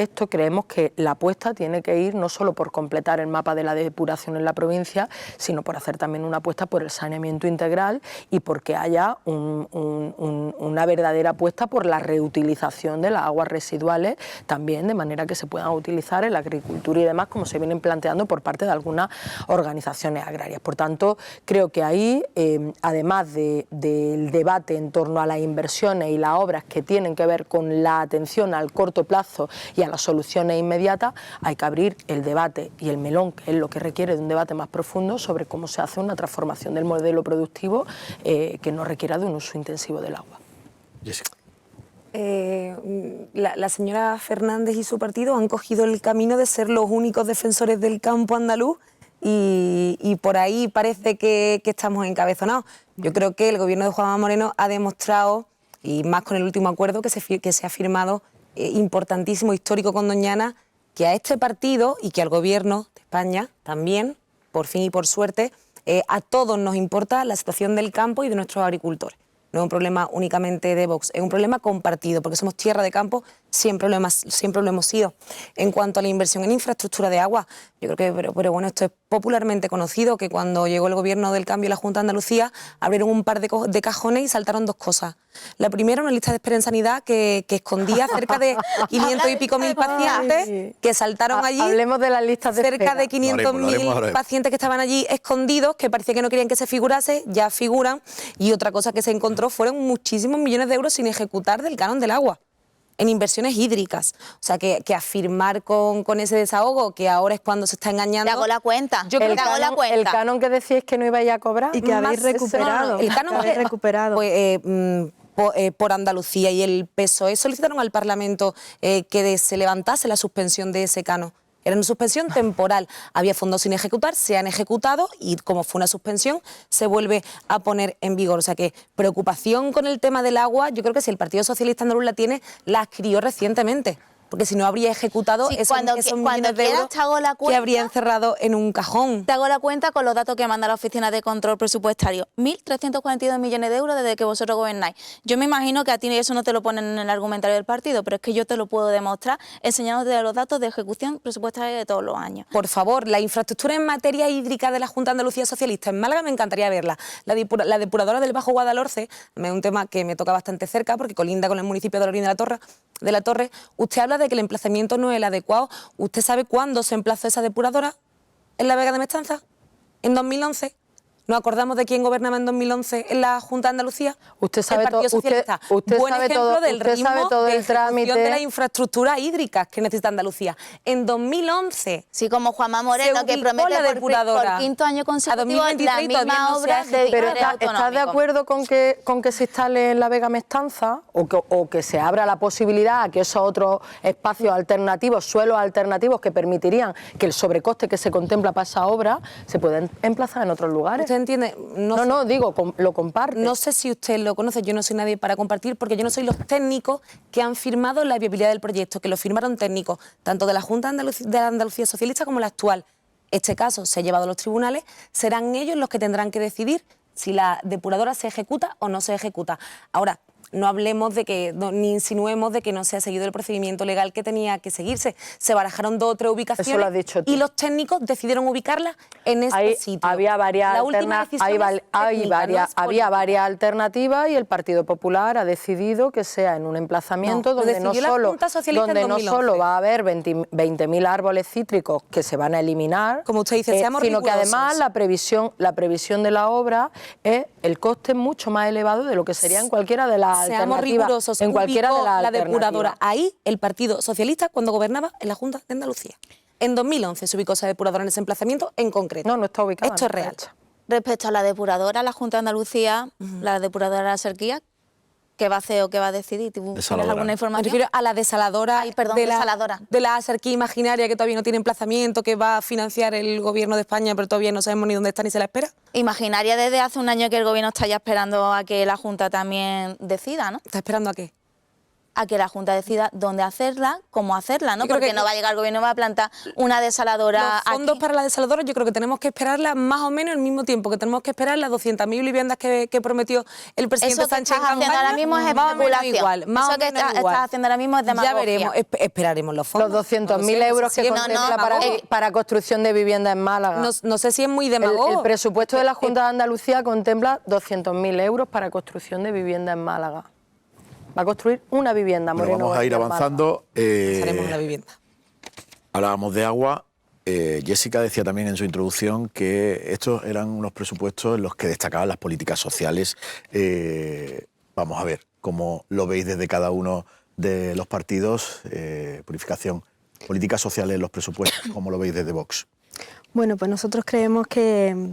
esto, creemos que la apuesta tiene que ir no solo por completar el mapa de la depuración en la provincia, sino por hacer también una apuesta por el saneamiento integral y porque haya una verdadera apuesta por la reutilización de las aguas residuales, también de manera que se puedan utilizar en la agricultura y demás, como se vienen planteando por parte de algunas organizaciones agrarias. Por tanto, creo que ahí, además del debate en torno a las inversiones y las obras que tienen que ver con la atención al corto plazo y a las soluciones inmediatas, hay que abrir el debate y el melón, que es lo que requiere de un debate más profundo sobre cómo se hace una transformación del modelo productivo que no requiera de un uso intensivo del agua. Jessica. la señora Fernández y su partido han cogido el camino de ser los únicos defensores del campo andaluz y por ahí parece que estamos encabezonados. Yo creo que el gobierno de Juanma Moreno ha demostrado, y más con el último acuerdo que se ha firmado, importantísimo, histórico con Doñana, que a este partido y que al gobierno de España también, por fin y por suerte, a todos nos importa la situación del campo y de nuestros agricultores. No es un problema únicamente de Vox, es un problema compartido, porque somos tierra de campo, siempre lo hemos sido. En cuanto a la inversión en infraestructura de agua, yo creo que, pero bueno, esto es popularmente conocido, que cuando llegó el gobierno del cambio y la Junta de Andalucía, abrieron un par de cajones y saltaron dos cosas. La primera, una lista de espera en sanidad que escondía cerca de 500 y pico mil pacientes que saltaron allí. Hablemos de las listas de cerca espera. de 500.000 pacientes que estaban allí escondidos, que parecía que no querían que se figurase, ya figuran. Y otra cosa que se encontró fueron muchísimos millones de euros sin ejecutar del canon del agua, en inversiones hídricas. O sea, que afirmar con ese desahogo, que ahora es cuando se está engañando... Te hago la cuenta. Yo creo que hago la cuenta. El canon que decíais que no ibais a cobrar. Y que habéis recuperado. El canon que habéis recuperado. Por Andalucía y el PSOE solicitaron al Parlamento que se levantase la suspensión de ese canon. Era una suspensión temporal, había fondos sin ejecutar, se han ejecutado y como fue una suspensión se vuelve a poner en vigor. O sea que preocupación con el tema del agua, yo creo que si el Partido Socialista Andaluz la tiene, la adquirió recientemente. Porque si no habría ejecutado esos millones de euros que habría encerrado en un cajón. Te hago la cuenta con los datos que manda la Oficina de Control Presupuestario. 1.342 millones de euros desde que vosotros gobernáis. Yo me imagino que a ti eso no te lo ponen en el argumentario del partido, pero es que yo te lo puedo demostrar enseñándote los datos de ejecución presupuestaria de todos los años. Por favor, la infraestructura en materia hídrica de la Junta de Andalucía Socialista en Málaga me encantaría verla. La depuradora del Bajo Guadalhorce, es un tema que me toca bastante cerca porque colinda con el municipio de Lorín de la Torre. Usted habla de que el emplazamiento no es el adecuado. ¿Usted sabe cuándo se emplazó esa depuradora en la Vega de Mestanza? ¿En 2011? ¿Nos acordamos de quién gobernaba en 2011 en la Junta de Andalucía? Usted sabe el Partido Socialista. Usted Buen sabe ejemplo todo, del usted ritmo sabe todo de el trámite de las infraestructuras hídricas que necesita Andalucía. En 2011. Sí, como Juanma Moreno, que promete por quinto año consecutivo la misma obra de Pero ¿estás de acuerdo con que se instale en la Vega Mestanza o que se abra la posibilidad a que esos otros espacios alternativos, suelos alternativos que permitirían que el sobrecoste que se contempla para esa obra se pueda emplazar en otros lugares? ¿Usted entiende? No, digo, lo comparte. No sé si usted lo conoce, yo no soy nadie para compartir porque yo no soy los técnicos que han firmado la viabilidad del proyecto, que lo firmaron técnicos, tanto de la Junta de Andalucía Socialista como la actual. Este caso se ha llevado a los tribunales, serán ellos los que tendrán que decidir si la depuradora se ejecuta o no se ejecuta. Ahora, no hablemos de que, ni insinuemos de que no se ha seguido el procedimiento legal que tenía que seguirse. Se barajaron 2 o 3 ubicaciones. Eso lo has dicho tú. Y los técnicos decidieron ubicarla en este sitio. Había varias alternativas y el Partido Popular ha decidido que sea en un emplazamiento donde no solo va a haber 20.000 árboles cítricos que se van a eliminar, como usted dice, seamos sino que rigurosos. además la previsión de la obra es el coste mucho más elevado de lo que sería en cualquiera de las Seamos rigurosos, en cualquiera de las la alternativas. depuradora ahí el Partido Socialista cuando gobernaba en la Junta de Andalucía. En 2011 se ubicó esa depuradora en ese emplazamiento en concreto. No está ubicada. Esto es real. Respecto a la depuradora, la Junta de Andalucía, la depuradora de la Serquía, ¿qué va a hacer o qué va a decidir? ¿Tienes alguna Me información? refiero a la desaladora, desaladora de la Serquía imaginaria que todavía no tiene emplazamiento, que va a financiar el gobierno de España, pero todavía no sabemos ni dónde está ni se la espera. Imaginaria desde hace un año que el gobierno está ya esperando a que la Junta también decida, ¿no? ¿Está esperando a qué? A que la Junta decida dónde hacerla, cómo hacerla, ¿no? Yo creo Porque que no va a llegar el gobierno y va a plantar una desaladora Los fondos aquí. para la desaladora yo creo que tenemos que esperarla más o menos al mismo tiempo que tenemos que esperar las 200.000 viviendas que prometió el presidente Eso que Sánchez estás haciendo ahora mismo es especulación. igual, más Eso o que menos estás igual. haciendo ahora mismo es demagogia. Ya veremos, esperaremos los fondos. Los 200.000 euros que contempla para construcción de viviendas en Málaga. No sé si es muy demagogo. El presupuesto de la Junta de Andalucía contempla 200.000 euros para construcción de vivienda en Málaga. Va a construir una vivienda, Moreno. Bueno, vamos a ir avanzando. Haremos una vivienda. Hablábamos de agua. Jessica decía también en su introducción que estos eran unos presupuestos en los que destacaban las políticas sociales. Vamos a ver cómo lo veis desde cada uno de los partidos. Purificación, políticas sociales en los presupuestos, ¿cómo lo veis desde Vox? Bueno, pues nosotros creemos que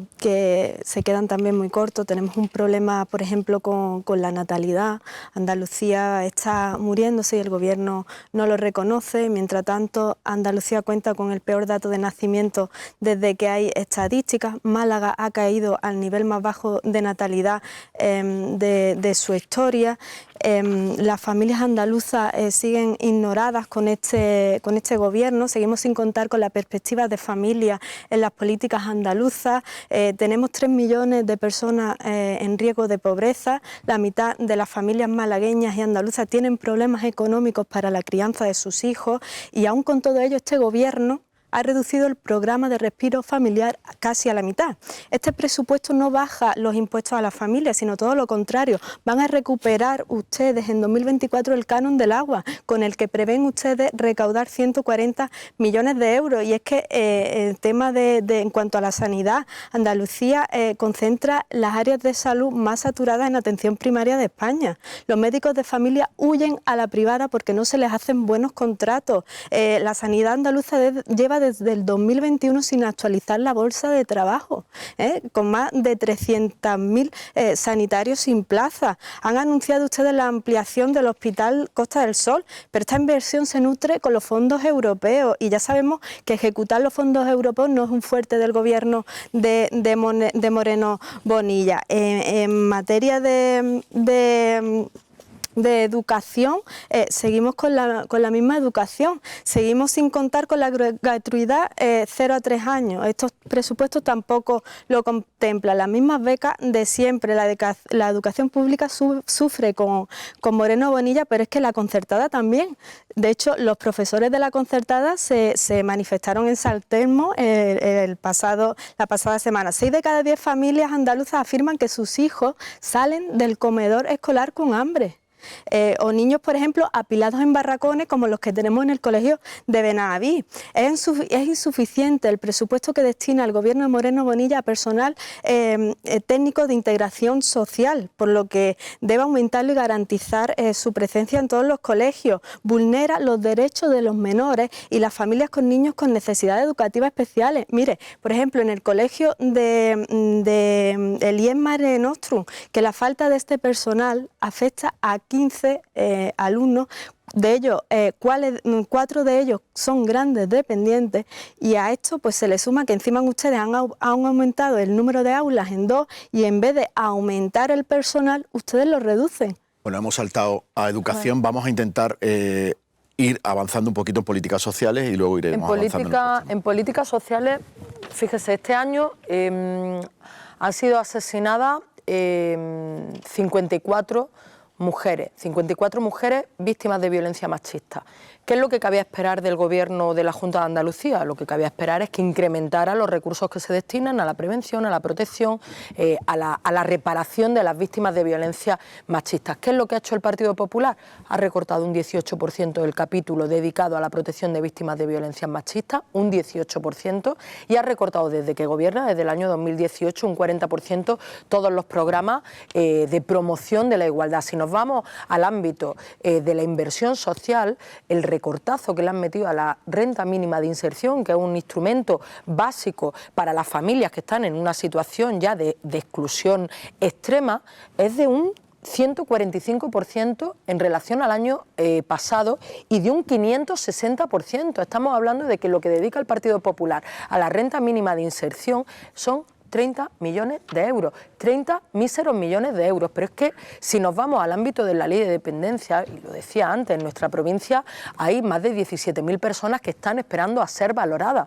se quedan también muy cortos. Tenemos un problema, por ejemplo, con la natalidad. Andalucía está muriéndose y el Gobierno no lo reconoce. Mientras tanto, Andalucía cuenta con el peor dato de nacimiento desde que hay estadísticas. Málaga ha caído al nivel más bajo de natalidad de su historia. Las familias andaluzas siguen ignoradas con este Gobierno. Seguimos sin contar con la perspectiva de familia en las políticas andaluzas. Tenemos 3 millones de personas en riesgo de pobreza. La mitad de las familias malagueñas y andaluzas tienen problemas económicos para la crianza de sus hijos, y aún con todo ello este Gobierno ha reducido el programa de respiro familiar casi a la mitad. Este presupuesto no baja los impuestos a las familias, sino todo lo contrario. Van a recuperar ustedes en 2024 el canon del agua, con el que prevén ustedes recaudar 140 millones de euros. Y es que el tema en cuanto a la sanidad, Andalucía concentra las áreas de salud más saturadas en atención primaria de España. Los médicos de familia huyen a la privada porque no se les hacen buenos contratos. La sanidad andaluza lleva desde el 2021 sin actualizar la bolsa de trabajo, con más de 300.000 sanitarios sin plaza. Han anunciado ustedes la ampliación del Hospital Costa del Sol, pero esta inversión se nutre con los fondos europeos, y ya sabemos que ejecutar los fondos europeos no es un fuerte del Gobierno de Moreno Bonilla. En materia de educación, seguimos con la misma educación, seguimos sin contar con la gratuidad 0 a 3 años. Estos presupuestos tampoco lo contemplan. Las mismas becas de siempre. La educación pública sufre con Moreno Bonilla, pero es que la concertada también. De hecho, los profesores de la concertada se manifestaron en San Telmo la pasada semana. 6 de cada 10 familias andaluzas afirman que sus hijos salen del comedor escolar con hambre. O niños, por ejemplo, apilados en barracones como los que tenemos en el colegio de Benaví. Es insuficiente el presupuesto que destina el Gobierno de Moreno Bonilla a personal técnico de integración social, por lo que debe aumentarlo y garantizar su presencia en todos los colegios. Vulnera los derechos de los menores y las familias con niños con necesidades educativas especiales. Mire, por ejemplo, en el colegio de IES Mare Nostrum, que la falta de este personal afecta a 15 alumnos. De ellos, 4 de ellos son grandes dependientes, y a esto pues se le suma que encima ustedes han aumentado el número de aulas en 2, y en vez de aumentar el personal, ustedes lo reducen. Bueno, hemos saltado a educación, vamos a intentar ir avanzando un poquito en políticas sociales y luego iremos avanzando. En políticas sociales, fíjese, este año han sido asesinadas 54 mujeres víctimas de violencia machista. ¿Qué es lo que cabía esperar del Gobierno de la Junta de Andalucía? Lo que cabía esperar es que incrementara los recursos que se destinan a la prevención, a la protección, a la reparación de las víctimas de violencia machistas. ¿Qué es lo que ha hecho el Partido Popular? Ha recortado un 18% del capítulo dedicado a la protección de víctimas de violencia machistas, un 18%, y ha recortado desde que gobierna, desde el año 2018, un 40% todos los programas de promoción de la igualdad. Si nos vamos al ámbito de la inversión social, el recortazo que le han metido a la renta mínima de inserción, que es un instrumento básico para las familias que están en una situación ya de exclusión extrema, es de un 145% en relación al año pasado y de un 560%. Estamos hablando de que lo que dedica el Partido Popular a la renta mínima de inserción son 30 millones de euros, 30 míseros millones de euros. Pero es que si nos vamos al ámbito de la ley de dependencia, y lo decía antes, en nuestra provincia hay más de 17.000 personas que están esperando a ser valoradas.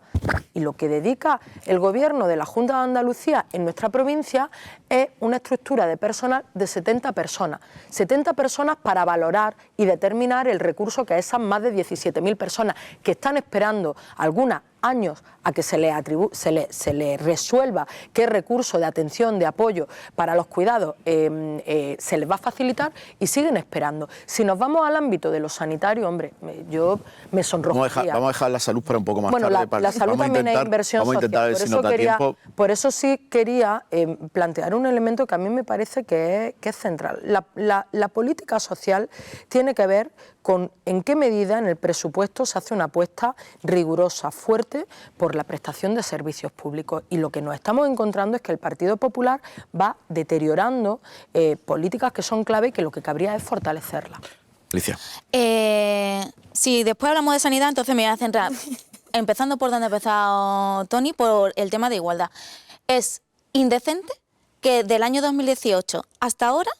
Y lo que dedica el Gobierno de la Junta de Andalucía en nuestra provincia es una estructura de personal de 70 personas. 70 personas para valorar y determinar el recurso que a esas más de 17.000 personas que están esperando algunas años a que se le resuelva qué recurso de atención, de apoyo para los cuidados se les va a facilitar, y siguen esperando. Si nos vamos al ámbito de lo sanitario, hombre, yo me sonrojaría. Vamos a dejar la salud para un poco más tarde. La salud también es inversión social. Por eso sí quería plantear un elemento que a mí me parece que es central. La política social tiene que ver en qué medida en el presupuesto se hace una apuesta rigurosa, fuerte, por la prestación de servicios públicos. Y lo que nos estamos encontrando es que el Partido Popular va deteriorando políticas que son clave y que lo que cabría es fortalecerlas. Alicia. Si después hablamos de sanidad, entonces me voy a centrar, empezando por donde ha empezado Tony, por el tema de igualdad. Es indecente que del año 2018 hasta ahora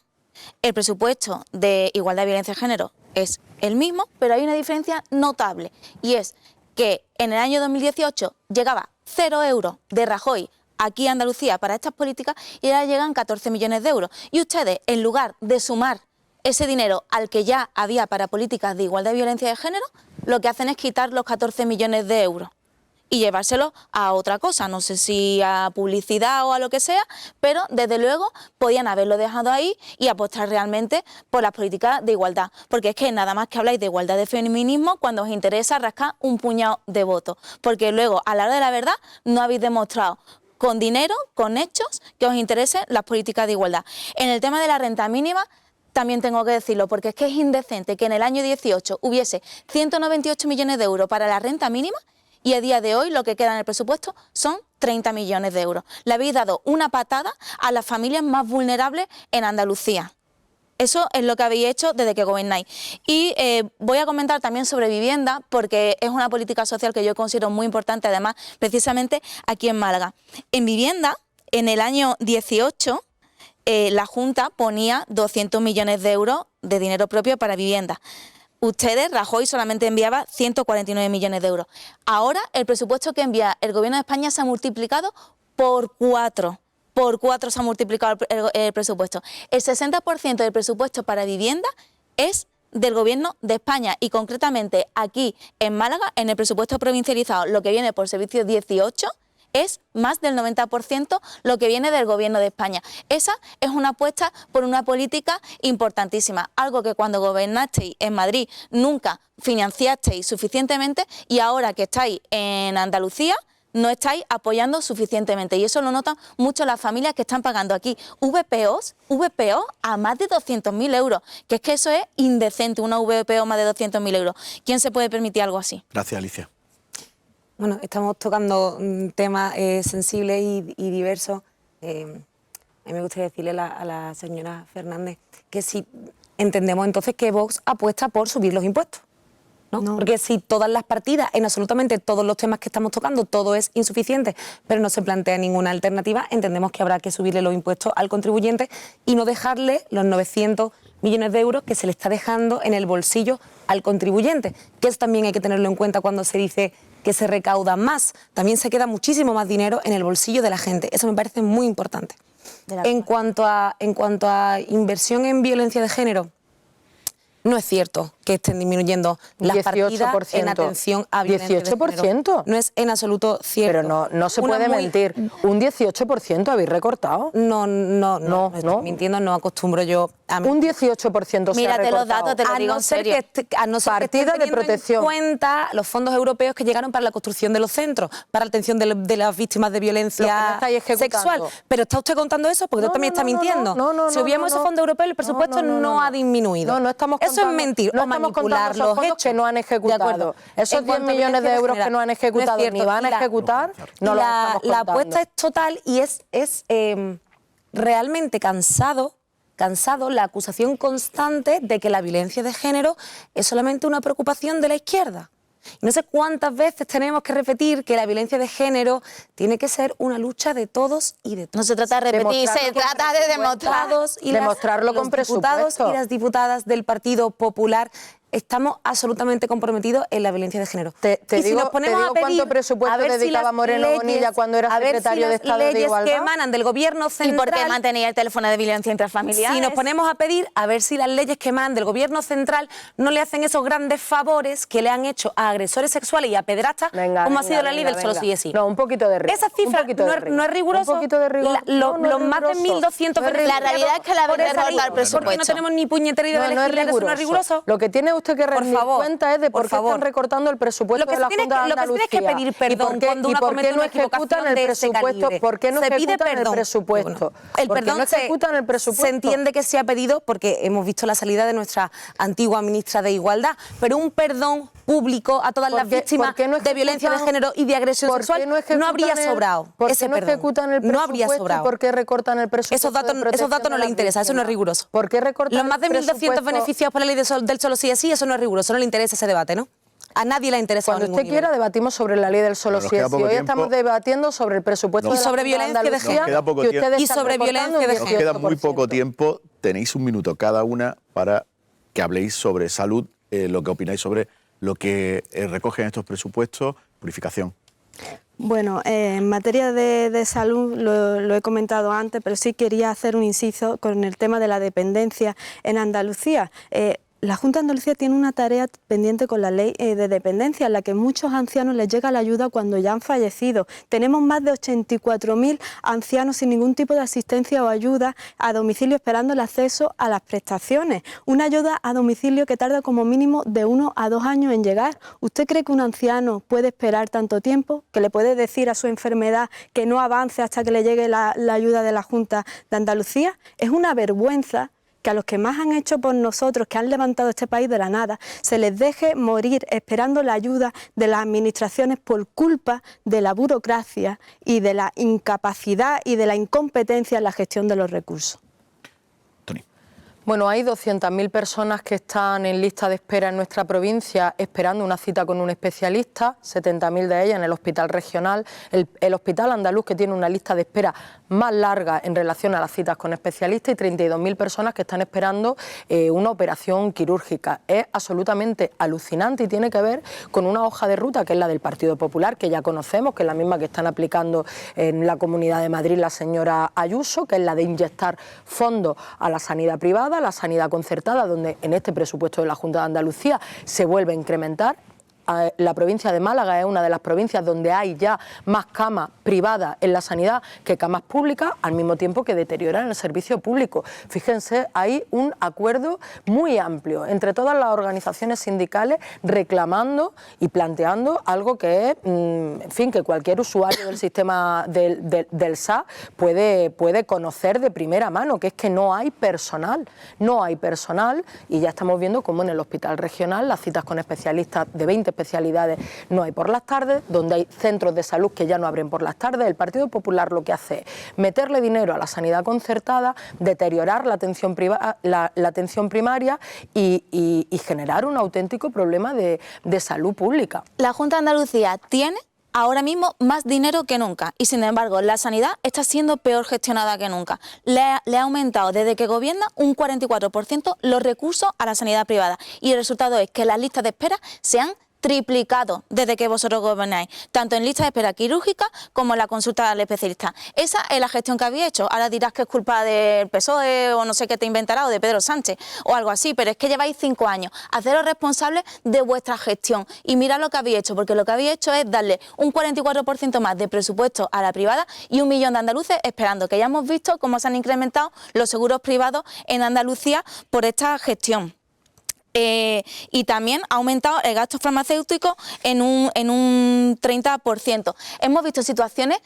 el presupuesto de igualdad y violencia de género es el mismo, pero hay una diferencia notable, y es que en el año 2018 llegaba 0 euros de Rajoy aquí a Andalucía para estas políticas y ahora llegan 14 millones de euros. Y ustedes, en lugar de sumar ese dinero al que ya había para políticas de igualdad y violencia de género, lo que hacen es quitar los 14 millones de euros y llevárselo a otra cosa, no sé si a publicidad o a lo que sea, pero desde luego podían haberlo dejado ahí y apostar realmente por las políticas de igualdad, porque es que nada más que habláis de igualdad de feminismo cuando os interesa rascar un puñado de votos, porque luego a la hora de la verdad no habéis demostrado con dinero, con hechos, que os interesen las políticas de igualdad. En el tema de la renta mínima también tengo que decirlo, porque es que es indecente que en el año 18 hubiese 198 millones de euros para la renta mínima y a día de hoy lo que queda en el presupuesto son 30 millones de euros. Le habéis dado una patada a las familias más vulnerables en Andalucía. Eso es lo que habéis hecho desde que gobernáis. Y voy a comentar también sobre vivienda, porque es una política social que yo considero muy importante, además, precisamente aquí en Málaga. En vivienda, en el año 18, la Junta ponía 200 millones de euros de dinero propio para vivienda. Ustedes, Rajoy, solamente enviaba 149 millones de euros. Ahora el presupuesto que envía el Gobierno de España se ha multiplicado por 4. Por 4 se ha multiplicado el presupuesto. El 60% del presupuesto para vivienda es del Gobierno de España y concretamente aquí en Málaga, en el presupuesto provincializado, lo que viene por servicio 18, es más del 90% lo que viene del Gobierno de España. Esa es una apuesta por una política importantísima, algo que cuando gobernasteis en Madrid nunca financiasteis suficientemente y ahora que estáis en Andalucía no estáis apoyando suficientemente, y eso lo notan mucho las familias que están pagando aquí VPOs a más de 200.000 euros, que es que eso es indecente, una VPO más de 200.000 euros. ¿Quién se puede permitir algo así? Gracias, Alicia. Bueno, estamos tocando temas sensibles y diversos. A mí me gustaría decirle a la señora Fernández que si entendemos entonces que Vox apuesta por subir los impuestos, ¿no? No. Porque si todas las partidas, en absolutamente todos los temas que estamos tocando, todo es insuficiente, pero no se plantea ninguna alternativa, entendemos que habrá que subirle los impuestos al contribuyente y no dejarle los 900 millones de euros que se le está dejando en el bolsillo al contribuyente, que eso también hay que tenerlo en cuenta cuando se dice que se recauda más. También se queda muchísimo más dinero en el bolsillo de la gente. Eso me parece muy importante. En cuanto a inversión en violencia de género, no es cierto que estén disminuyendo las 18%. partidas en atención a violencia de género. 18%. No es en absoluto cierto. Pero no se puede mentir. ¿Un 18% habéis recortado? No estoy mintiendo, no acostumbro yo a Un 18% se Mírate ha recortado. los datos, te lo digo en serio. A no ser que Partida estén de teniendo protección. en cuenta los fondos europeos que llegaron para la construcción de los centros, para la atención de las víctimas de violencia Los que no estáis ejecutando. sexual. Pero ¿está usted contando eso? Porque usted también está mintiendo. Si hubiéramos ese fondo europeo, el presupuesto no ha disminuido. No estamos eso contando, es mentir no o estamos manipular contando esos los fondos hechos. que no han De ejecutado. acuerdo. Esos En 10 cuanto a millones de violencia euros género, que no han ejecutado es cierto. ni van a Y la- ejecutar, no lo estamos la contando. apuesta es total y es realmente cansado la acusación constante de que la violencia de género es solamente una preocupación de la izquierda. Y no sé cuántas veces tenemos que repetir que la violencia de género tiene que ser una lucha de todos y de todos. No se trata de repetir, se Demostrarlo con trata de demostrar. Demostrarlo con los diputados presupuesto. y las diputadas del Partido Popular estamos absolutamente comprometidos en la violencia de género. Te Y si digo- nos ponemos te digo a pedir, cuánto presupuesto a ver si dedicaba las Moreno leyes- Bonilla cuando era a ver si secretario de las Estado de leyes Igualdad. que emanan del gobierno ¿Y central... por qué mantenía el teléfono de violencia intrafamiliar? Si nos ponemos a pedir a ver si las leyes que emanan del gobierno central no le hacen esos grandes favores que le han hecho a agresores sexuales y a pederastas, Venga, como ha venga, sido la ley del venga, solo venga. sí es sí. No, un poquito de rigor. Esa cifra un poquito de rigor. no es riguroso. Un poquito de rigor. Los No es más de riguroso. 1.200 No es La realidad es que la por habéis esa recortado ley, el presupuesto. porque no tenemos ni puñetera idea de No es legislar, eso no es riguroso. riguroso. Lo que tiene usted que rendir cuenta es de por qué están recortando el presupuesto de la Junta de Andalucía. Lo que tienes que pedir perdón cuando uno comete una equivocación de ese calibre. ¿Por qué no se pide ejecutan perdón. el presupuesto? El perdón no ejecutan el presupuesto. Se entiende que se ha pedido porque hemos visto la salida de nuestra antigua ministra de Igualdad, pero un perdón público a todas las víctimas de violencia de género y de agresión sexual no habría sobrado. Ese no ejecutan el presupuesto? No habría sobrado. ¿Por qué recortan el presupuesto? Esos datos no les interesan, eso no es riguroso. ¿Por qué recortan los más de 1.200 beneficiados por la ley del solo sí es sí? Eso no es riguroso, no le interesa ese debate, ¿no? A nadie le interesa. Cuando usted quiera debatimos sobre la ley del solo sí es sí. Hoy estamos debatiendo sobre el presupuesto de la sobre violencia de género y sobre violencia de género. Nos queda muy poco tiempo. Tenéis un minuto cada una para que habléis sobre salud, lo que opináis sobre lo que recogen estos presupuestos, purificación. Bueno, en materia de salud lo he comentado antes, pero sí quería hacer un inciso con el tema de la dependencia en Andalucía. La Junta de Andalucía tiene una tarea pendiente con la ley de dependencia, en la que a muchos ancianos les llega la ayuda cuando ya han fallecido. Tenemos más de 84.000 ancianos sin ningún tipo de asistencia o ayuda a domicilio esperando el acceso a las prestaciones. Una ayuda a domicilio que tarda como mínimo de 1 a 2 años en llegar. ¿Usted cree que un anciano puede esperar tanto tiempo? ¿Que le puede decir a su enfermedad que no avance hasta que le llegue la ayuda de la Junta de Andalucía? Es una vergüenza que a los que más han hecho por nosotros, que han levantado este país de la nada, se les deje morir esperando la ayuda de las administraciones por culpa de la burocracia y de la incapacidad y de la incompetencia en la gestión de los recursos. Bueno, hay 200.000 personas que están en lista de espera en nuestra provincia esperando una cita con un especialista, 70.000 de ellas en el hospital regional, el hospital andaluz, que tiene una lista de espera más larga en relación a las citas con especialistas, y 32.000 personas que están esperando una operación quirúrgica. Es absolutamente alucinante y tiene que ver con una hoja de ruta que es la del Partido Popular, que ya conocemos, que es la misma que están aplicando en la Comunidad de Madrid la señora Ayuso, que es la de inyectar fondos a la sanidad privada, la sanidad concertada, donde en este presupuesto de la Junta de Andalucía se vuelve a incrementar. La provincia de Málaga es una de las provincias donde hay ya más camas privadas en la sanidad que camas públicas, al mismo tiempo que deterioran el servicio público. Fíjense, hay un acuerdo muy amplio entre todas las organizaciones sindicales reclamando y planteando algo que es, en fin, que cualquier usuario del sistema del SAS puede conocer de primera mano, que es que no hay personal, y ya estamos viendo cómo en el hospital regional las citas con especialistas de 20 especialidades no hay por las tardes, donde hay centros de salud que ya no abren por las tardes. El Partido Popular lo que hace es meterle dinero a la sanidad concertada, deteriorar la atención primaria y generar un auténtico problema de salud pública. La Junta de Andalucía tiene ahora mismo más dinero que nunca y, sin embargo, la sanidad está siendo peor gestionada que nunca. Le ha aumentado desde que gobierna un 44% los recursos a la sanidad privada, y el resultado es que las listas de espera se han triplicado desde que vosotros gobernáis, tanto en lista de espera quirúrgica como en la consulta al especialista. Esa es la gestión que habéis hecho. Ahora dirás que es culpa del PSOE o no sé qué te inventará, o de Pedro Sánchez o algo así, pero es que lleváis 5 años. Haceros responsables de vuestra gestión y mirad lo que habéis hecho, porque lo que habéis hecho es darle un 44% más de presupuesto a la privada y 1 millón de andaluces esperando, que ya hemos visto cómo se han incrementado los seguros privados en Andalucía por esta gestión. Y también ha aumentado el gasto farmacéutico en un 30%. Hemos visto situaciones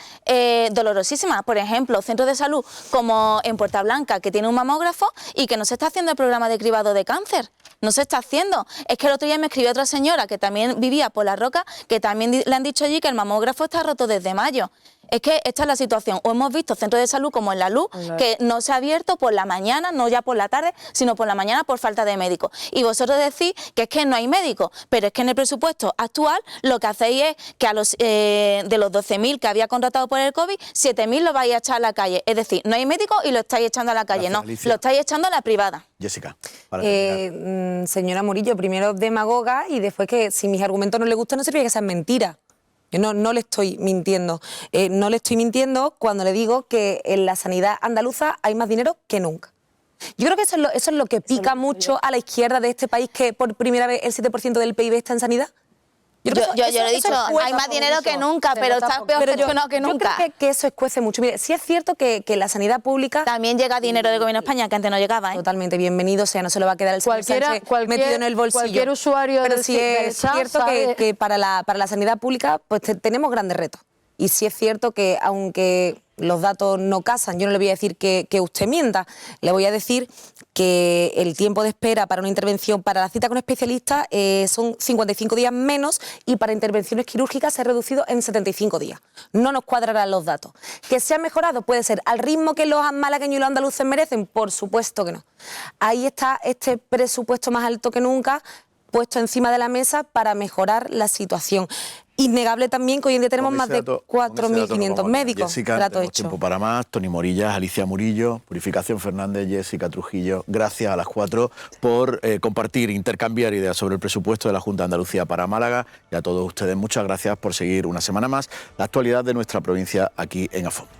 dolorosísimas, por ejemplo, centros de salud como en Puerta Blanca, que tiene un mamógrafo y que no se está haciendo el programa de cribado de cáncer. No se está haciendo. Es que el otro día me escribió otra señora que también vivía por La Roca, que también le han dicho allí que el mamógrafo está roto desde mayo. Es que esta es la situación. O hemos visto centros de salud como en La Luz, que no se ha abierto por la mañana, no ya por la tarde, sino por la mañana por falta de médicos. Y vosotros decís que es que no hay médicos, pero es que en el presupuesto actual lo que hacéis es que a de los 12.000 que había contratado por el COVID, 7.000 lo vais a echar a la calle. Es decir, no hay médicos y lo estáis echando a la calle. Gracias, no, Alicia. Lo estáis echando a la privada. Jessica, señora Murillo, primero demagoga y después que si mis argumentos no le gustan no sirve que sean mentiras. Yo no le estoy mintiendo. No le estoy mintiendo cuando le digo que en la sanidad andaluza hay más dinero que nunca. Yo creo que eso es lo que pica mucho a la izquierda de este país, que por primera vez el 7% del PIB está en sanidad. Yo lo he dicho, hay más dinero que nunca, pero está peor gestionado que nunca. Yo creo que eso escuece mucho. Mire, sí es cierto que la sanidad pública... También llega dinero del Gobierno de España, que antes no llegaba, ¿eh? Totalmente, bienvenido, o sea, no se lo va a quedar el señor Sánchez metido en el bolsillo. Cualquier usuario pero del sí es cierto que para la sanidad pública pues tenemos grandes retos. Y sí es cierto que, aunque los datos no casan, yo no le voy a decir que usted mienta, le voy a decir que el tiempo de espera para una intervención, para la cita con especialistas, son 55 días menos, y para intervenciones quirúrgicas se ha reducido en 75 días. No nos cuadrarán los datos. ¿Que se ha mejorado? Puede ser. ¿Al ritmo que los malagueños y los andaluces merecen? Por supuesto que no. Ahí está este presupuesto más alto que nunca, puesto encima de la mesa para mejorar la situación. Innegable también que hoy en día tenemos más de 4.500 médicos. Jessica, tenemos tiempo para más. Tony Morillas, Alicia Murillo, Purificación Fernández, Jessica Trujillo. Gracias a las 4 por compartir, intercambiar ideas sobre el presupuesto de la Junta de Andalucía para Málaga. Y a todos ustedes, muchas gracias por seguir una semana más la actualidad de nuestra provincia aquí en A Fondo.